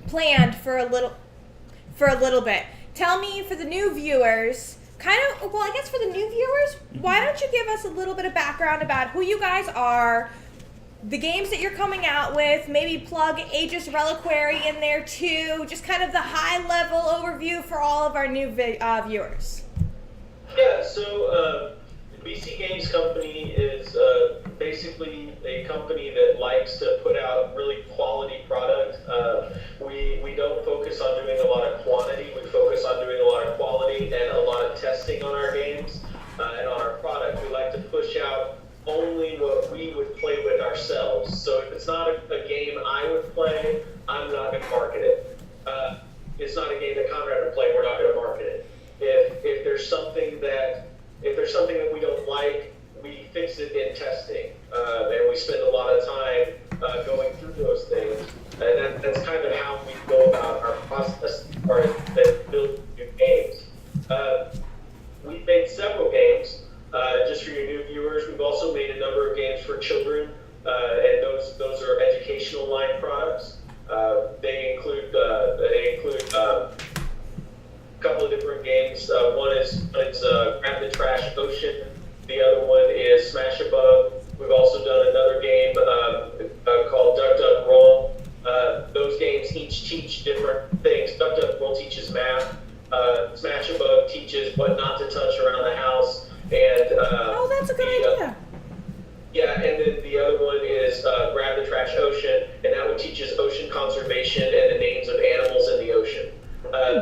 planned for a little bit. Tell me, for the new viewers, for the new viewers, why don't you give us a little bit of background about who you guys are, the games that you're coming out with, maybe plug Aegis Reliquary in there too, just kind of the high-level overview for all of our new viewers. Yeah, so BC Games Company is basically a company that likes to put out really quality product. We don't focus on doing a lot of quantity. We focus on doing a lot of quality and a lot of testing on our games and on our product. We like to push out only what we would play with ourselves. So if it's not a game I would play, I'm not going to market it. It's not a game that Conrad would play, we're not going to market it. If there's something that we don't like, we fix it in testing, and we spend a lot of time going through those things. And that's kind of how we go about our process or building new games. We've made several games. Just for your new viewers, we've also made a number of games for children each teach different things. Duck Duck Roll teaches math. Smash a Bug teaches what not to touch around the house. And Oh, that's a good idea. yeah, and then the other one is Grab the Trash Ocean, and that one teaches ocean conservation and the names of animals in the ocean.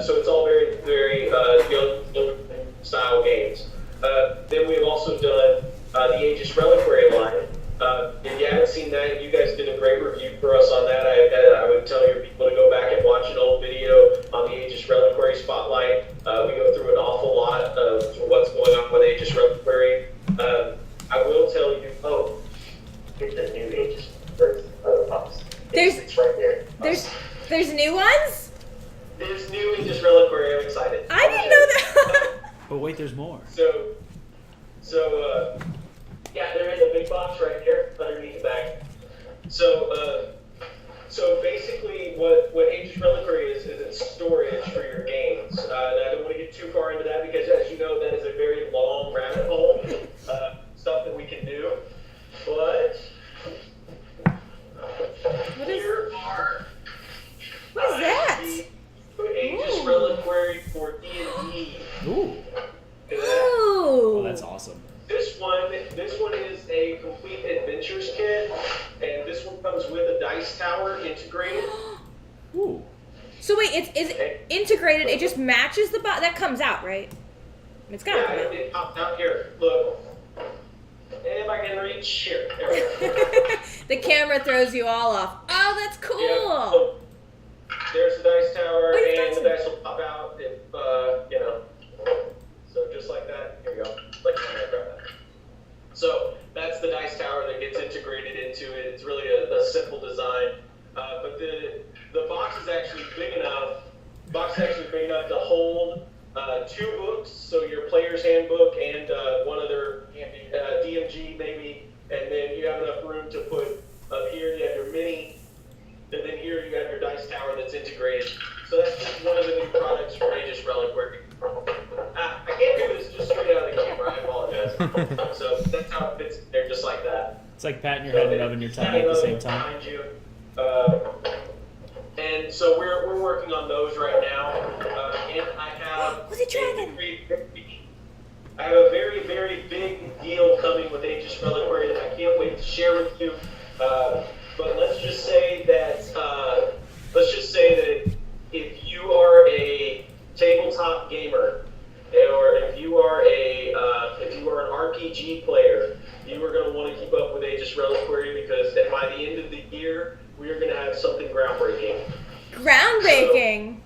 So it's all very, very young style games. Then we've also done the Aegis Reliquary line. If you haven't seen that, you guys did a great review for us on that. I would tell your people to go back and watch an old video on the Aegis Reliquary Spotlight. We go through an awful lot of what's going on with Aegis Reliquary. I will tell you, here's the new Aegis box. It's right there. There's new ones? There's new Aegis Reliquary. I'm excited. I didn't know that. But wait, there's more. So, yeah, they're in the big box right here underneath the bag. So basically, what Aegis Reliquary is it's storage for your games. And I don't want to get too far into that because, as you know, that is a very long rabbit hole. Stuff that we can do, but here are What is that? Aegis Reliquary for D&D. Ooh. Ooh. Oh, that's awesome. This one is a complete adventures kit, and this one comes with a dice tower integrated. Ooh. So wait, is it integrated? It just matches the box that comes out, right? It's gotta come out. It popped out here. Look. If I can reach here. There we go. The camera throws you all off. Oh, that's cool. Yeah, so there's the dice tower, Oh, you and the guys- dice will pop out if, you know. So just like that. Here we go. Like that. So that's the dice tower that gets integrated into it. It's really a simple design. But the box is actually big enough. To hold 2 books, so your player's handbook and one other DMG maybe, and then you have enough room to put up here. You have your mini, and then here you have your dice tower that's integrated. So that's just one of the new products from Aegis Reliquary. I can't do this just straight out of the camera. I apologize. So that's how it fits there, just like that. It's like patting your head and rubbing your tummy at the same time. Behind you. And so we're working on those right now. And I have What's it dragon? I have a very, very big deal coming with Aegis Reliquary that I can't wait to share with you. But let's just say that if you are a tabletop gamer, or if you are an RPG player, you are going to want to keep up with Aegis Reliquary because by the end of the year, we are going to have something groundbreaking. Groundbreaking. So,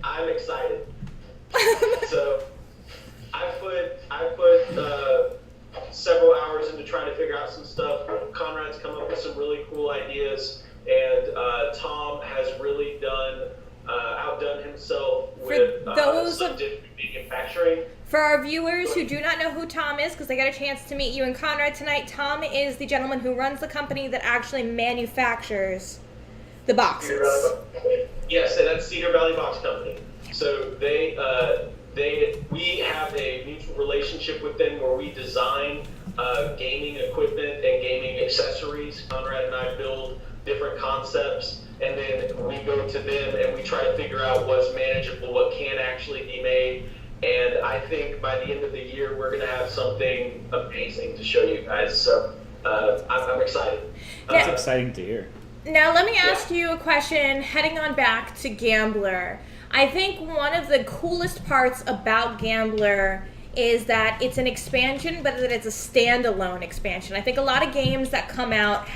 I'm excited. So I put several hours into trying to figure out some stuff. Conrad's come up with some really cool ideas, and Tom has really outdone himself with those some of- different manufacturing. For our viewers who do not know who Tom is, because they got a chance to meet you and Conrad tonight, Tom is the gentleman who runs the company that actually manufactures the boxes. Yes, and that's Cedar Valley Box Company. So we have a mutual relationship with them where we design gaming equipment and gaming accessories. Conrad and I build different concepts, and then we go to them and we try to figure out what's manageable, what can actually be made. And I think by the end of the year, we're going to have something amazing to show you guys. So I'm excited. That's exciting to hear. Now, let me ask you a question heading on back to Gambler. I think one of the coolest parts about Gambler is that it's an expansion, but that it's a standalone expansion. I think a lot of games that come out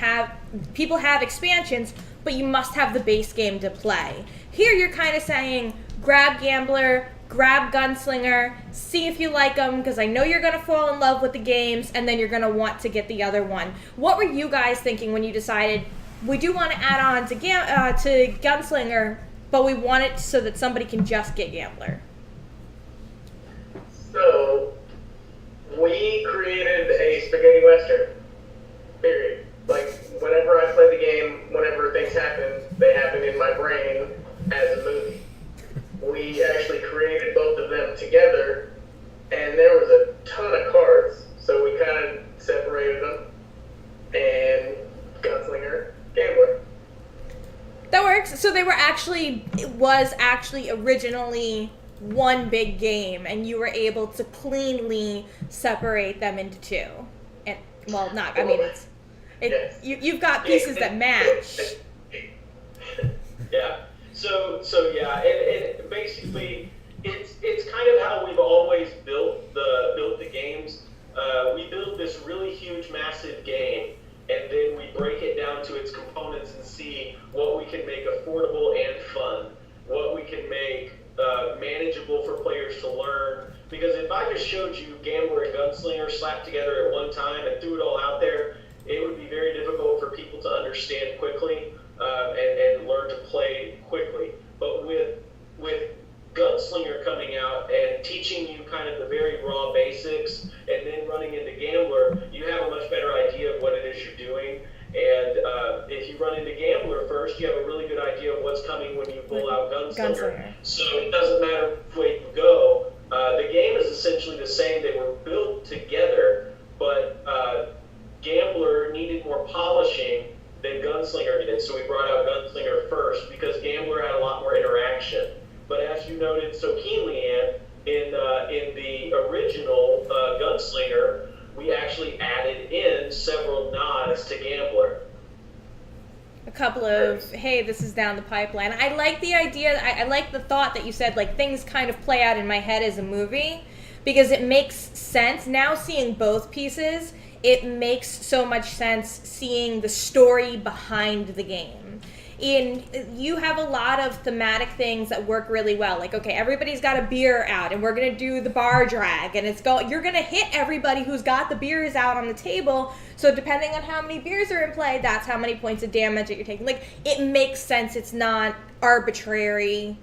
people have expansions, but you must have the base game to play. Here you're kind of saying, grab Gambler, grab Gunslinger, see if you like them, because I know you're going to fall in love with the games, and then you're going to want to get the other one. What were you guys thinking when you decided, we do want to add on to Gunslinger, but we want it so that somebody can just get Gambler? So, we created a spaghetti western. Period. Like, whenever I play the game, whenever things happen, they happen in my brain as a movie. We actually created both of them together, and there was a ton of cards, so we kind of separated them, and Gunslinger, Gambler. That works. works. So it was actually originally one big game, and you were able to cleanly separate them into two. And you've got pieces that match. Yeah. So yeah, and basically it's kind of how we've always built the games. We build this really huge, massive game, and then we break it down to its components and see what we can make affordable and fun, what we can make manageable for players to learn. Because if I just showed you Gambler and Gunslinger slapped together at one time and threw it all out there, it would be very difficult for people to understand quickly and learn to play quickly. But with Gunslinger coming out and teaching you kind of the very raw basics, and then running into Gambler, you have a much better idea of what it is you're doing. And if you run into Gambler first, you have a really good idea of what's coming when you pull out Gunslinger. So it doesn't matter which way you go. The game is essentially the same. They were built together, but Gambler needed more polishing than Gunslinger did. So we brought out Gunslinger first because Gambler had a lot more interaction. But as you noted so keenly, Ann, in the original Gunslinger, we actually added in several nods to Gambler. A couple of, hey, this is down the pipeline. I like the idea, I like the thought that you said, like, things kind of play out in my head as a movie, because it makes sense. Now seeing both pieces, it makes so much sense seeing the story behind the game. You have a lot of thematic things that work really well. Like, okay, everybody's got a beer out, and we're gonna do the bar drag, and you're gonna hit everybody who's got the beers out on the table. So depending on how many beers are in play, that's how many points of damage that you're taking. Like, it makes sense. It's not arbitrary.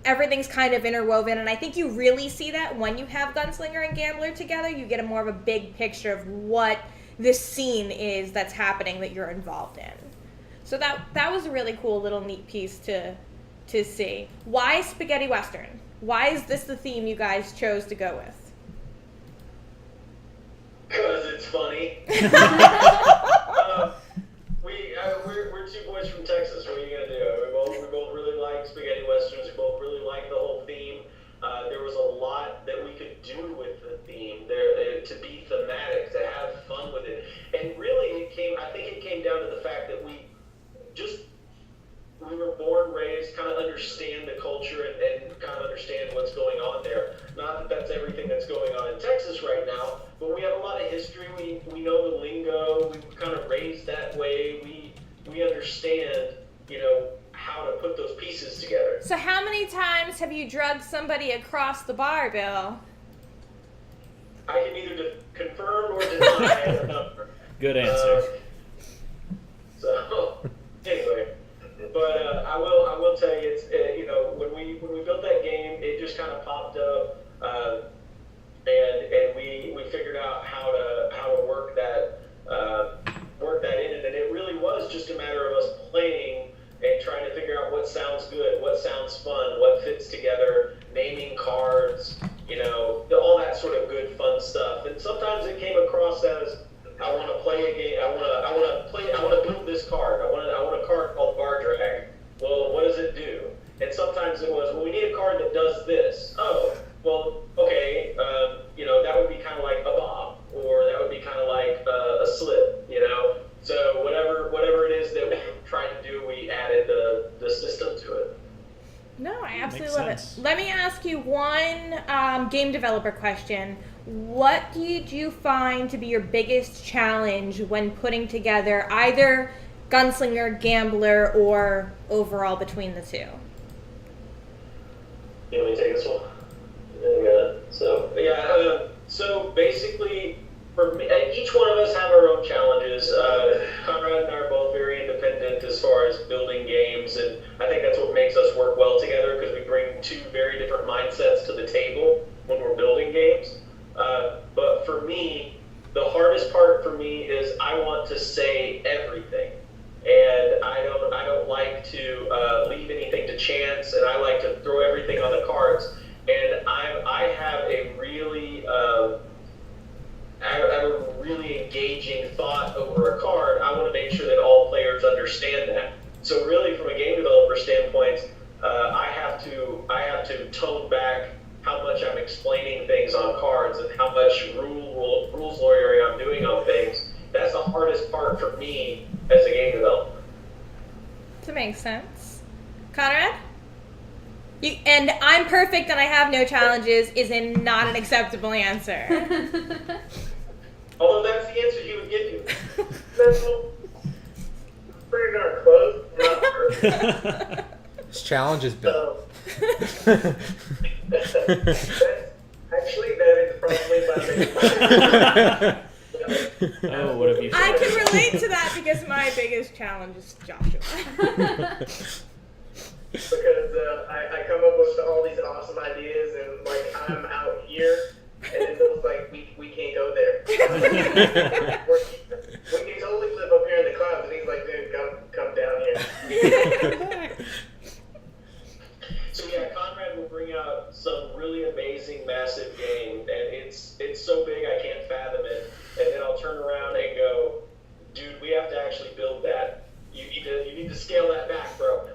Everything's kind of interwoven, and I think you really see that when you have Gunslinger and Gambler together. You get a more of a big picture of what this scene is that's happening that you're involved in. So that was a really cool little neat piece to see. Why spaghetti western? Why is this the theme you guys chose to go with? Because it's funny. We're two boys from Texas. What are you gonna do? We both really like spaghetti westerns. We both really like the whole theme. There was a lot that we could do with the theme there to be thematic, to have fun with it, and really I think it came down to the fact that we were born, raised, kind of understand the culture and kind of understand what's going on there. Not that that's everything that's going on in Texas right now, but we have a lot of history. We know the lingo. We were kind of raised that way. We understand, how to put those pieces together. So how many times have you drugged somebody across the bar, Bill? I can either confirm or deny a number. Good answer. So anyway, but I will tell you, it's when we built that game, it just kind of popped up, and we figured out how to work that in, and it really was just a matter of us playing and trying to figure out what sounds good, what sounds fun, what fits together, naming cards, all that sort of good fun stuff. And sometimes it came across as, I want to play a game. I want to build this card. I want a card called Bar Drag. Well, what does it do? And sometimes it was, well, we need a card that does this. Oh, well, okay. That would be kind of like a bob, or that would be kind of like a slip. So whatever it is that we try to do, we added the system to it. No, I absolutely Makes love sense. it. Let me ask you one game developer question. What did you find to be your biggest challenge when putting together either Gunslinger, Gambler, or overall between the two? You want me to take this one? So basically, for me, each one of us have our own challenges. Conrad and I are both very independent as far as building games, and I think that's what makes us work well together, because we bring two very different mindsets to the table when we're building games. But for me, the hardest part for me is I want to say everything, and I don't like to leave anything to chance, and I like to throw everything on the cards. And I have a really engaging thought over a card. I want to make sure that all players understand that. So really, from a game developer standpoint, I have to tone back how much I'm explaining things on cards and how much rules lawyering I'm doing on things. That's the hardest part for me as a game developer. That makes sense. Conrad? And I'm perfect and I have no challenges is not an acceptable answer. Although that's the answer he would give you. That's pretty darn close. Not perfect. This challenge is built. That's, actually, that is probably my biggest. Oh, what have you I said? can relate to that because my biggest challenge is Joshua. Because I come up with all these awesome ideas, and like I'm out here, and it feels like we can't go there. We can totally live up here in the clouds, and he's like, dude, come down here. So yeah, Conrad will bring out some really amazing, massive game, and it's so big I can't fathom it. And then I'll turn around and go, dude, we have to actually build that. You need to scale that back, bro.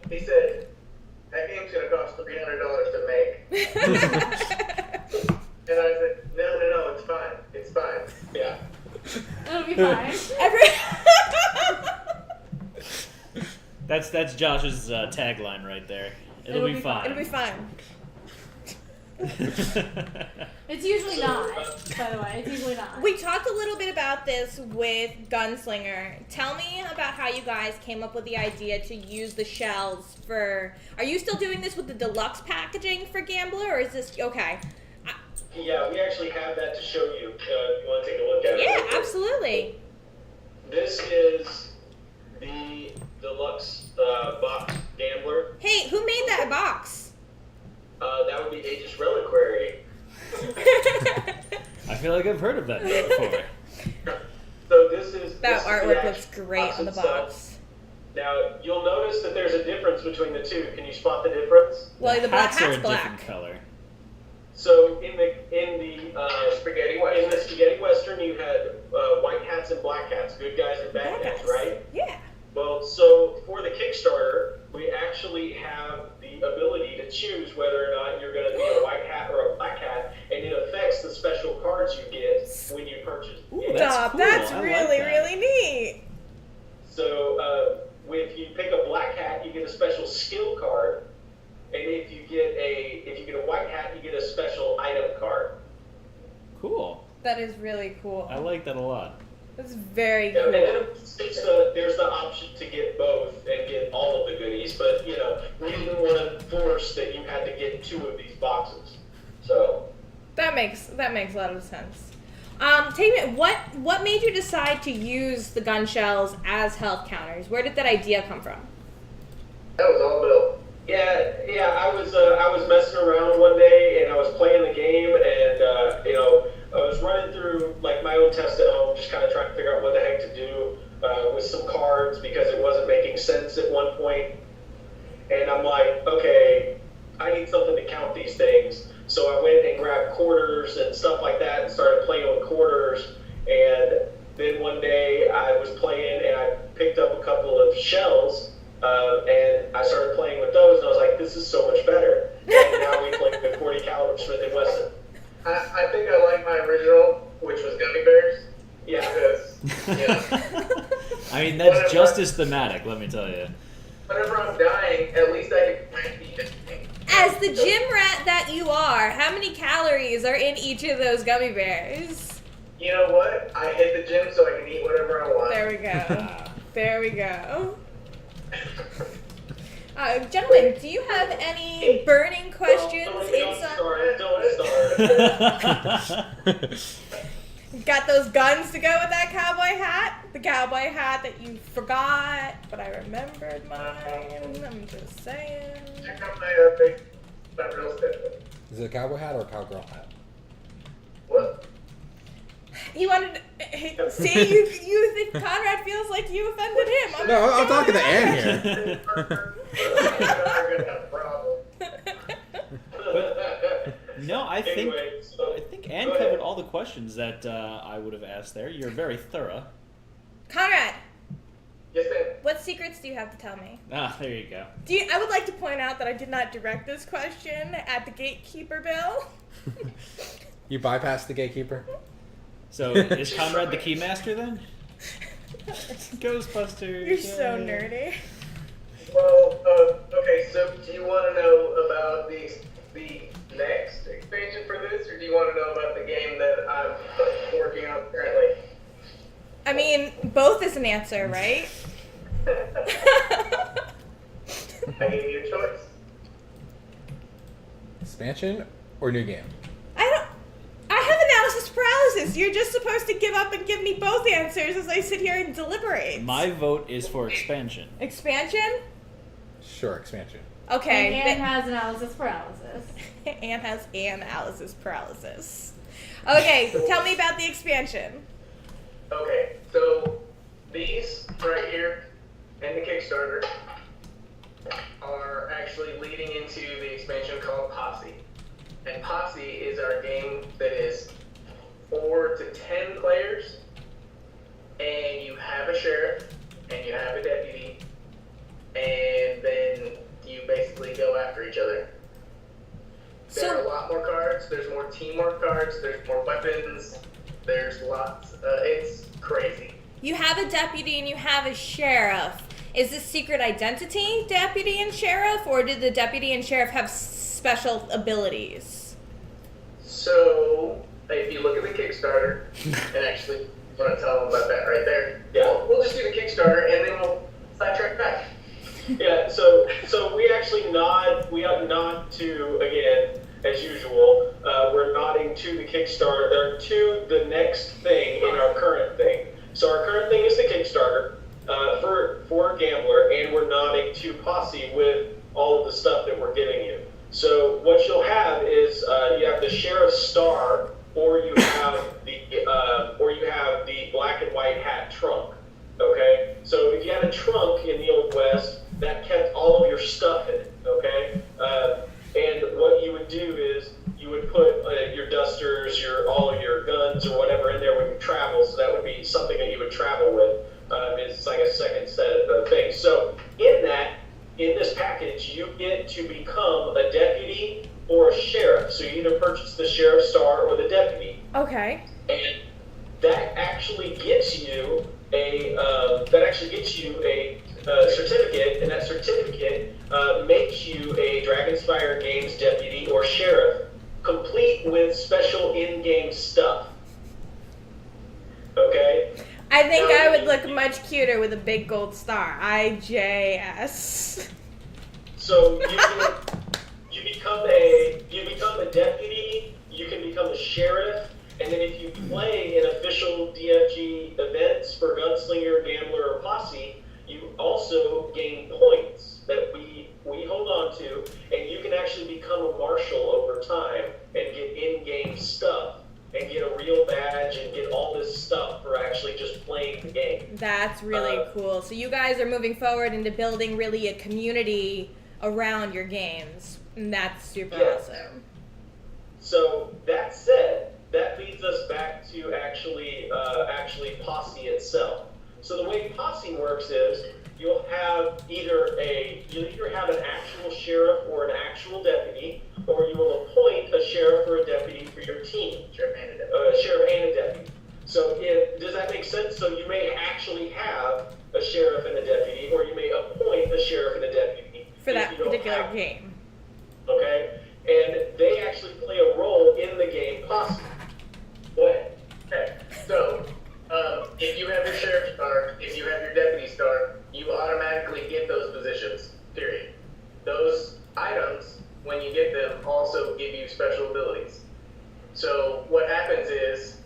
He said, that game's gonna cost $300 to make. And I said, no, it's fine. Yeah. It'll be fine. That's Josh's tagline right there. It'll be fine. It'll be fine. It's usually not, by the way. It's usually not. We talked a little bit about this with Gunslinger. Tell me about how you guys came up with the idea to use the shells for... Are you still doing this with the deluxe packaging for Gambler, or is this... Okay. Yeah, we actually have that to show you. You want to take a look at it? Yeah, absolutely. This is the deluxe box Gambler. Hey, who made that box? That would be Aegis Reliquary. I feel like I've heard of that name before. So this is That this is artwork the looks great on the itself. box. Now you'll notice that there's a difference between the two. Can you spot the difference? Well, the black hats are hat's a black. different color. So in the Spaghetti in the spaghetti western, you had white hats and black hats, good guys and bad Black guys, hats. right? Yeah. Well, so for the Kickstarter, we actually have the ability to choose whether or not you're going to be a white hat or a black hat, and it affects the special cards you get when you purchase. the game. That's Stop. cool. That's I like really, that. really neat. So if you pick a black hat, you get a special skill card, and if you get a white hat, you get a special item card. Cool. That is really cool. I like that a lot. That's very Yeah, cool. and then there's the option to get both and get all of the goodies, but we didn't want to force that you had to get 2 of these boxes. So That makes a lot of sense. Take me. What made you decide to use the gun shells as health counters? Where did that idea come from? That was all Bill. yeah, I was messing around one day and I was playing the game and I was running through like my own test at home, just kind of trying to figure out what the heck to do with some cards because it wasn't making sense at one point. And I'm like, okay, I need something to count these things. So I went and grabbed quarters and stuff like that and started playing with quarters. And then one day I was playing and I picked up a couple of shells and I started playing with those and I was like, this is so much better. And now we play with 40 caliber Smith & Wesson. I think I like my original, which was gummy bears. Yeah. Because, I mean, that's just as thematic, let me tell you. whenever I'm dying, at least I can eat it. As the gym rat that you are, how many calories are in each of those gummy bears? You know what? I hit the gym so I can eat whatever I want. There we go. There we go. Gentlemen, do you have any burning questions Don't start. Got those guns to go with that cowboy hat? The cowboy hat that you forgot, but I remembered mine. I'm just saying. Check out my face. Not real stiff. Is it a cowboy hat or a cowgirl hat? What? He wanted to, see, you think Conrad feels like you offended him. No, I'm talking to Ann here. We're gonna have a problem. No, I think Anyway, so, Anne go ahead. covered all the questions that I would have asked there. You're very thorough. Conrad, Yes, ma'am. what's secrets do you have to tell me? Ah, there you go. I would like to point out that I did not direct this question at the gatekeeper, Bill. You bypassed the gatekeeper? So is Conrad the keymaster then? Ghostbusters. You're so yay. nerdy. Well, okay, so do you want to know about the next expansion for this, or do you want to know about the game that I'm working on currently? I mean, both is an answer, right? I gave you a choice. Expansion or new game? I have analysis paralysis. You're just supposed to give up and give me both answers as I sit here and deliberate. My vote is for expansion. Expansion? Sure, expansion. Okay. And Anne has analysis paralysis. Anne has analysis paralysis. Okay, tell me about the expansion. Okay, so these right here and the Kickstarter are actually leading into the expansion called Posse. And Posse is our game that is 4 to 10 players, and you have a sheriff, and you have a deputy, and then you basically go after each other. There are a lot more cards, there's more teamwork cards, there's more weapons, there's lots, it's crazy. You have a deputy and you have a sheriff. Is this secret identity, deputy and sheriff, or did the deputy and sheriff have special abilities? So, if you look at the Kickstarter, and actually, I want to tell them about that right there. Yeah, we'll just do the Kickstarter, and then we'll sidetrack back. Yeah, so we actually nod to, again, as usual, we're nodding to the Kickstarter, or to the next thing in our current thing. So our current thing is the Kickstarter for Gambler, and we're nodding to Posse with all of the stuff that we're giving you. So what you'll have is you have the Sheriff's Star, or you have the black and white hat trunk. Okay, so if you had a trunk in the Old West, that kept all of your stuff in it. Okay, and what you would do is you would put your dusters, all of your guns or whatever in there when you travel. So that would be something that you would travel with. It's like a second set of things. So in this package, you get to become a deputy or a sheriff. So you either purchase the Sheriff's Star or the deputy. Okay. And that actually gets you a certificate, and that certificate makes you a Dragonspire Games deputy or sheriff, complete with special in-game stuff. Okay? I think I would look much cuter with a big gold star. IJS. So you become a deputy, you can become a sheriff, and then if you play in official DFG events for Gunslinger, Gambler, or Posse, you also gain points that we hold on to, and you can actually become a marshal over time and get in-game stuff and get a real badge and get all this stuff for actually just playing the game. That's really cool. So you guys are moving forward into building really a community around your games, and that's super awesome. So that said, that leads us back to actually Posse itself. So the way Posse works is you'll either have an actual sheriff or an actual deputy, or you will appoint a sheriff or a deputy for your team. Sheriff and a deputy. So does that make sense? So you may actually have a sheriff and a deputy, or you may appoint a sheriff and a deputy For that particular game. Okay? And they actually play a role in the game Posse. What? Okay, so if you have your Sheriff's Star, if you have your Deputy Star, you automatically get those positions, period. Those items, when you get them, also give you special abilities. So what happens is,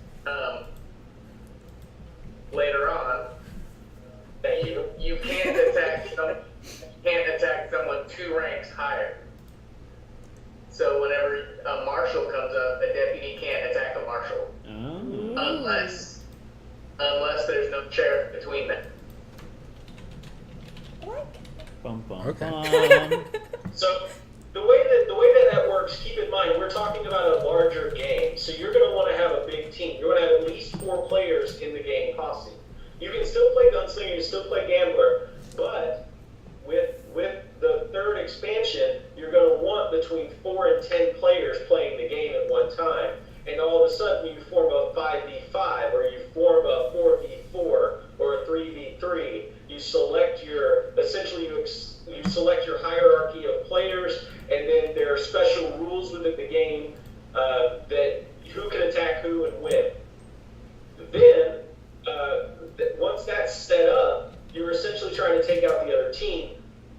later on, that you can't attack someone 2 ranks higher. So whenever a marshal comes up, a deputy can't attack a marshal. Unless there's no sheriff between them. Bum, bum, Okay. bum. So the way that works, keep in mind we're talking about a larger game. So you're going to want to have a big team. You're going to have at least 4 players in the game Posse. You can still play Gunslinger, you can still play Gambler, but the other team.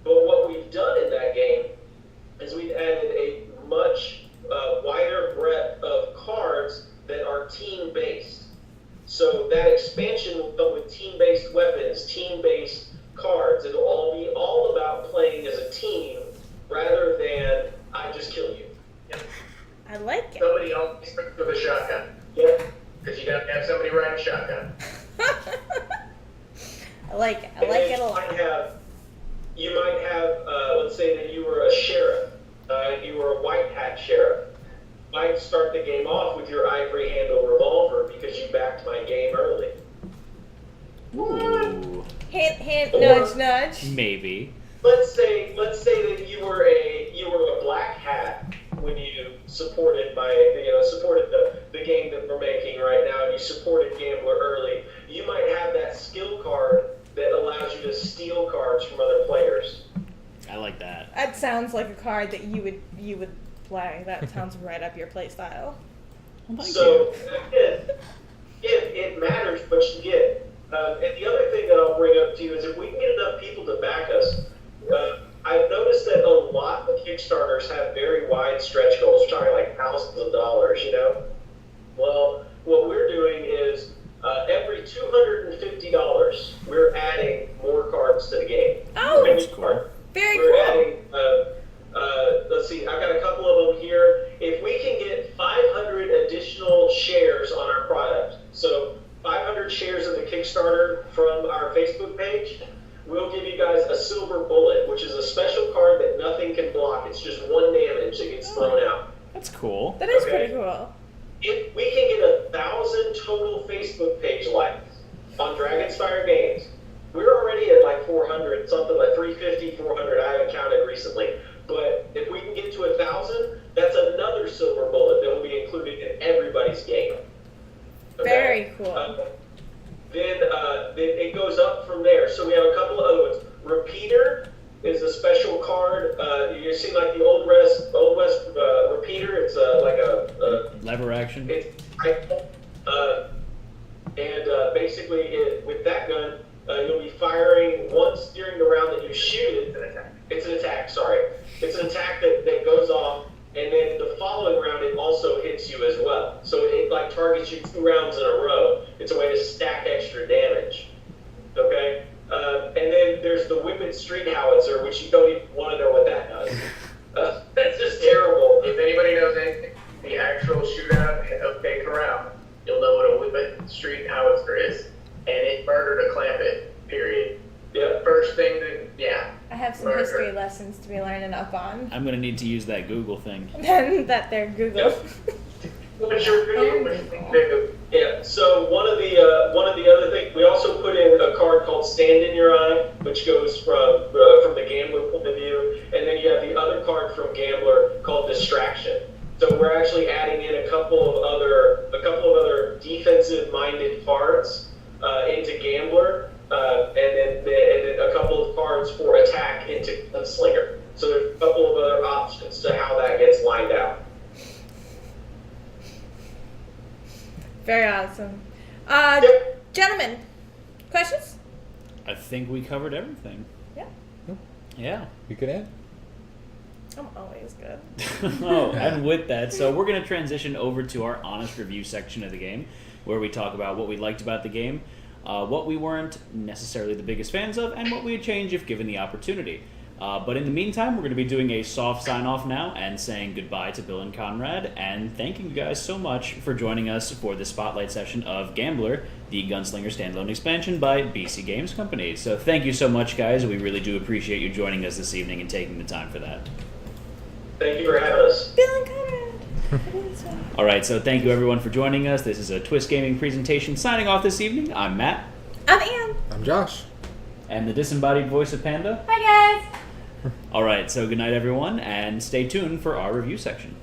But what we've done in that game is we've added a much wider breadth of cards that are team-based. So that expansion will come with team-based weapons, team-based cards. It'll all be all about playing as a team rather than I just kill you. Yep. I like it. Somebody always starts with a shotgun. Yep. Because you got to have somebody ride a shotgun. I like it. I like it a lot. You might have, let's say that you were a sheriff. You were a white hat sheriff. You might start the game off with your ivory handle revolver because you backed my game early. Ooh. Hint, hint, Or- nudge, nudge. Maybe. Let's say that you were a black hat when you supported the game that we're making right now, and you supported Gambler early. You might have that skill card that allows you to steal cards from other players. I like that. That sounds like a card that you would play. That sounds right up your play style. Well, thank So you. again, it matters what you get. And the other thing that I'll bring up to you is if we can get enough people to back us. I've noticed that a lot of Kickstarters have very wide stretch goals. We're talking like thousands of dollars, you know? Well, what we're doing is every $250, we're adding more cards to the game. Oh, Every that's cool. card. Very We're cool. adding, let's see, I've got a couple of them here. If we can get 500 additional shares on our product, so 500 shares of the Kickstarter from our Facebook page, we'll give you guys a silver bullet, which is a special card that nothing can block. It's just 1 damage that gets thrown out. That's cool. That is Okay. pretty cool. If we can get 1,000 total Facebook page likes on Dragonspire Games, we're already at like 400, something like 350, 400. I haven't counted recently. But if we can get to 1,000, that's another silver bullet that will be included in everybody's game. Okay? Very cool. Then it goes up from there. So we have a couple of other ones. Repeater is a special card. You've seen like the Old West Repeater. It's like a Lever action. it's basically with that gun, you'll be firing once during the round that you shoot it. It's an attack. Sorry, it's an attack that goes off, and then the following round it also hits you as well. So it like targets you 2 rounds in a row. It's a way to stack extra damage. Okay, and then there's the Whippet Street Howitzer, which you don't even want to know what that does. That's just terrible. If anybody knows anything, the actual shootout of Bay Corral, you'll know what a Whippet Street Howitzer is. And it murdered a Clampett, period. Yep. First thing that, yeah. I have some Murder. history lessons to be learning up on. I'm gonna need to use that Google thing. that they're Google. What's your Google? What do you think of? Yeah. So one of the other things we also put in a card called Stand in Your Eye, which goes from the gambler point of view, and then you have the other card from Gambler called Distraction. So we're actually adding in a couple of other defensive-minded cards into Gambler, and then a couple of cards for attack into Gunslinger. So there's a couple of other options to how that gets lined out. Very awesome. Yep. Gentlemen, questions? I think we covered everything. Yeah. Yeah. You could add? I'm always good. Oh, and with that, so we're going to transition over to our honest review section of the game, where we talk about what we liked about the game, what we weren't necessarily the biggest fans of, and what we would change if given the opportunity. But in the meantime, we're going to be doing a soft sign-off now and saying goodbye to Bill and Conrad, and thanking you guys so much for joining us for the spotlight session of Gambler, the Gunslinger standalone expansion by BC Games Company. So thank you so much, guys. We really do appreciate you joining us this evening and taking the time for that. Thank you for having us. Bill and Conrad. All right, so thank you everyone for joining us. This is a Twist Gaming presentation. Signing off this evening, I'm Matt. I'm Ann. I'm Josh. And the disembodied voice of Panda. Hi guys. All right, so good night everyone, and stay tuned for our review section.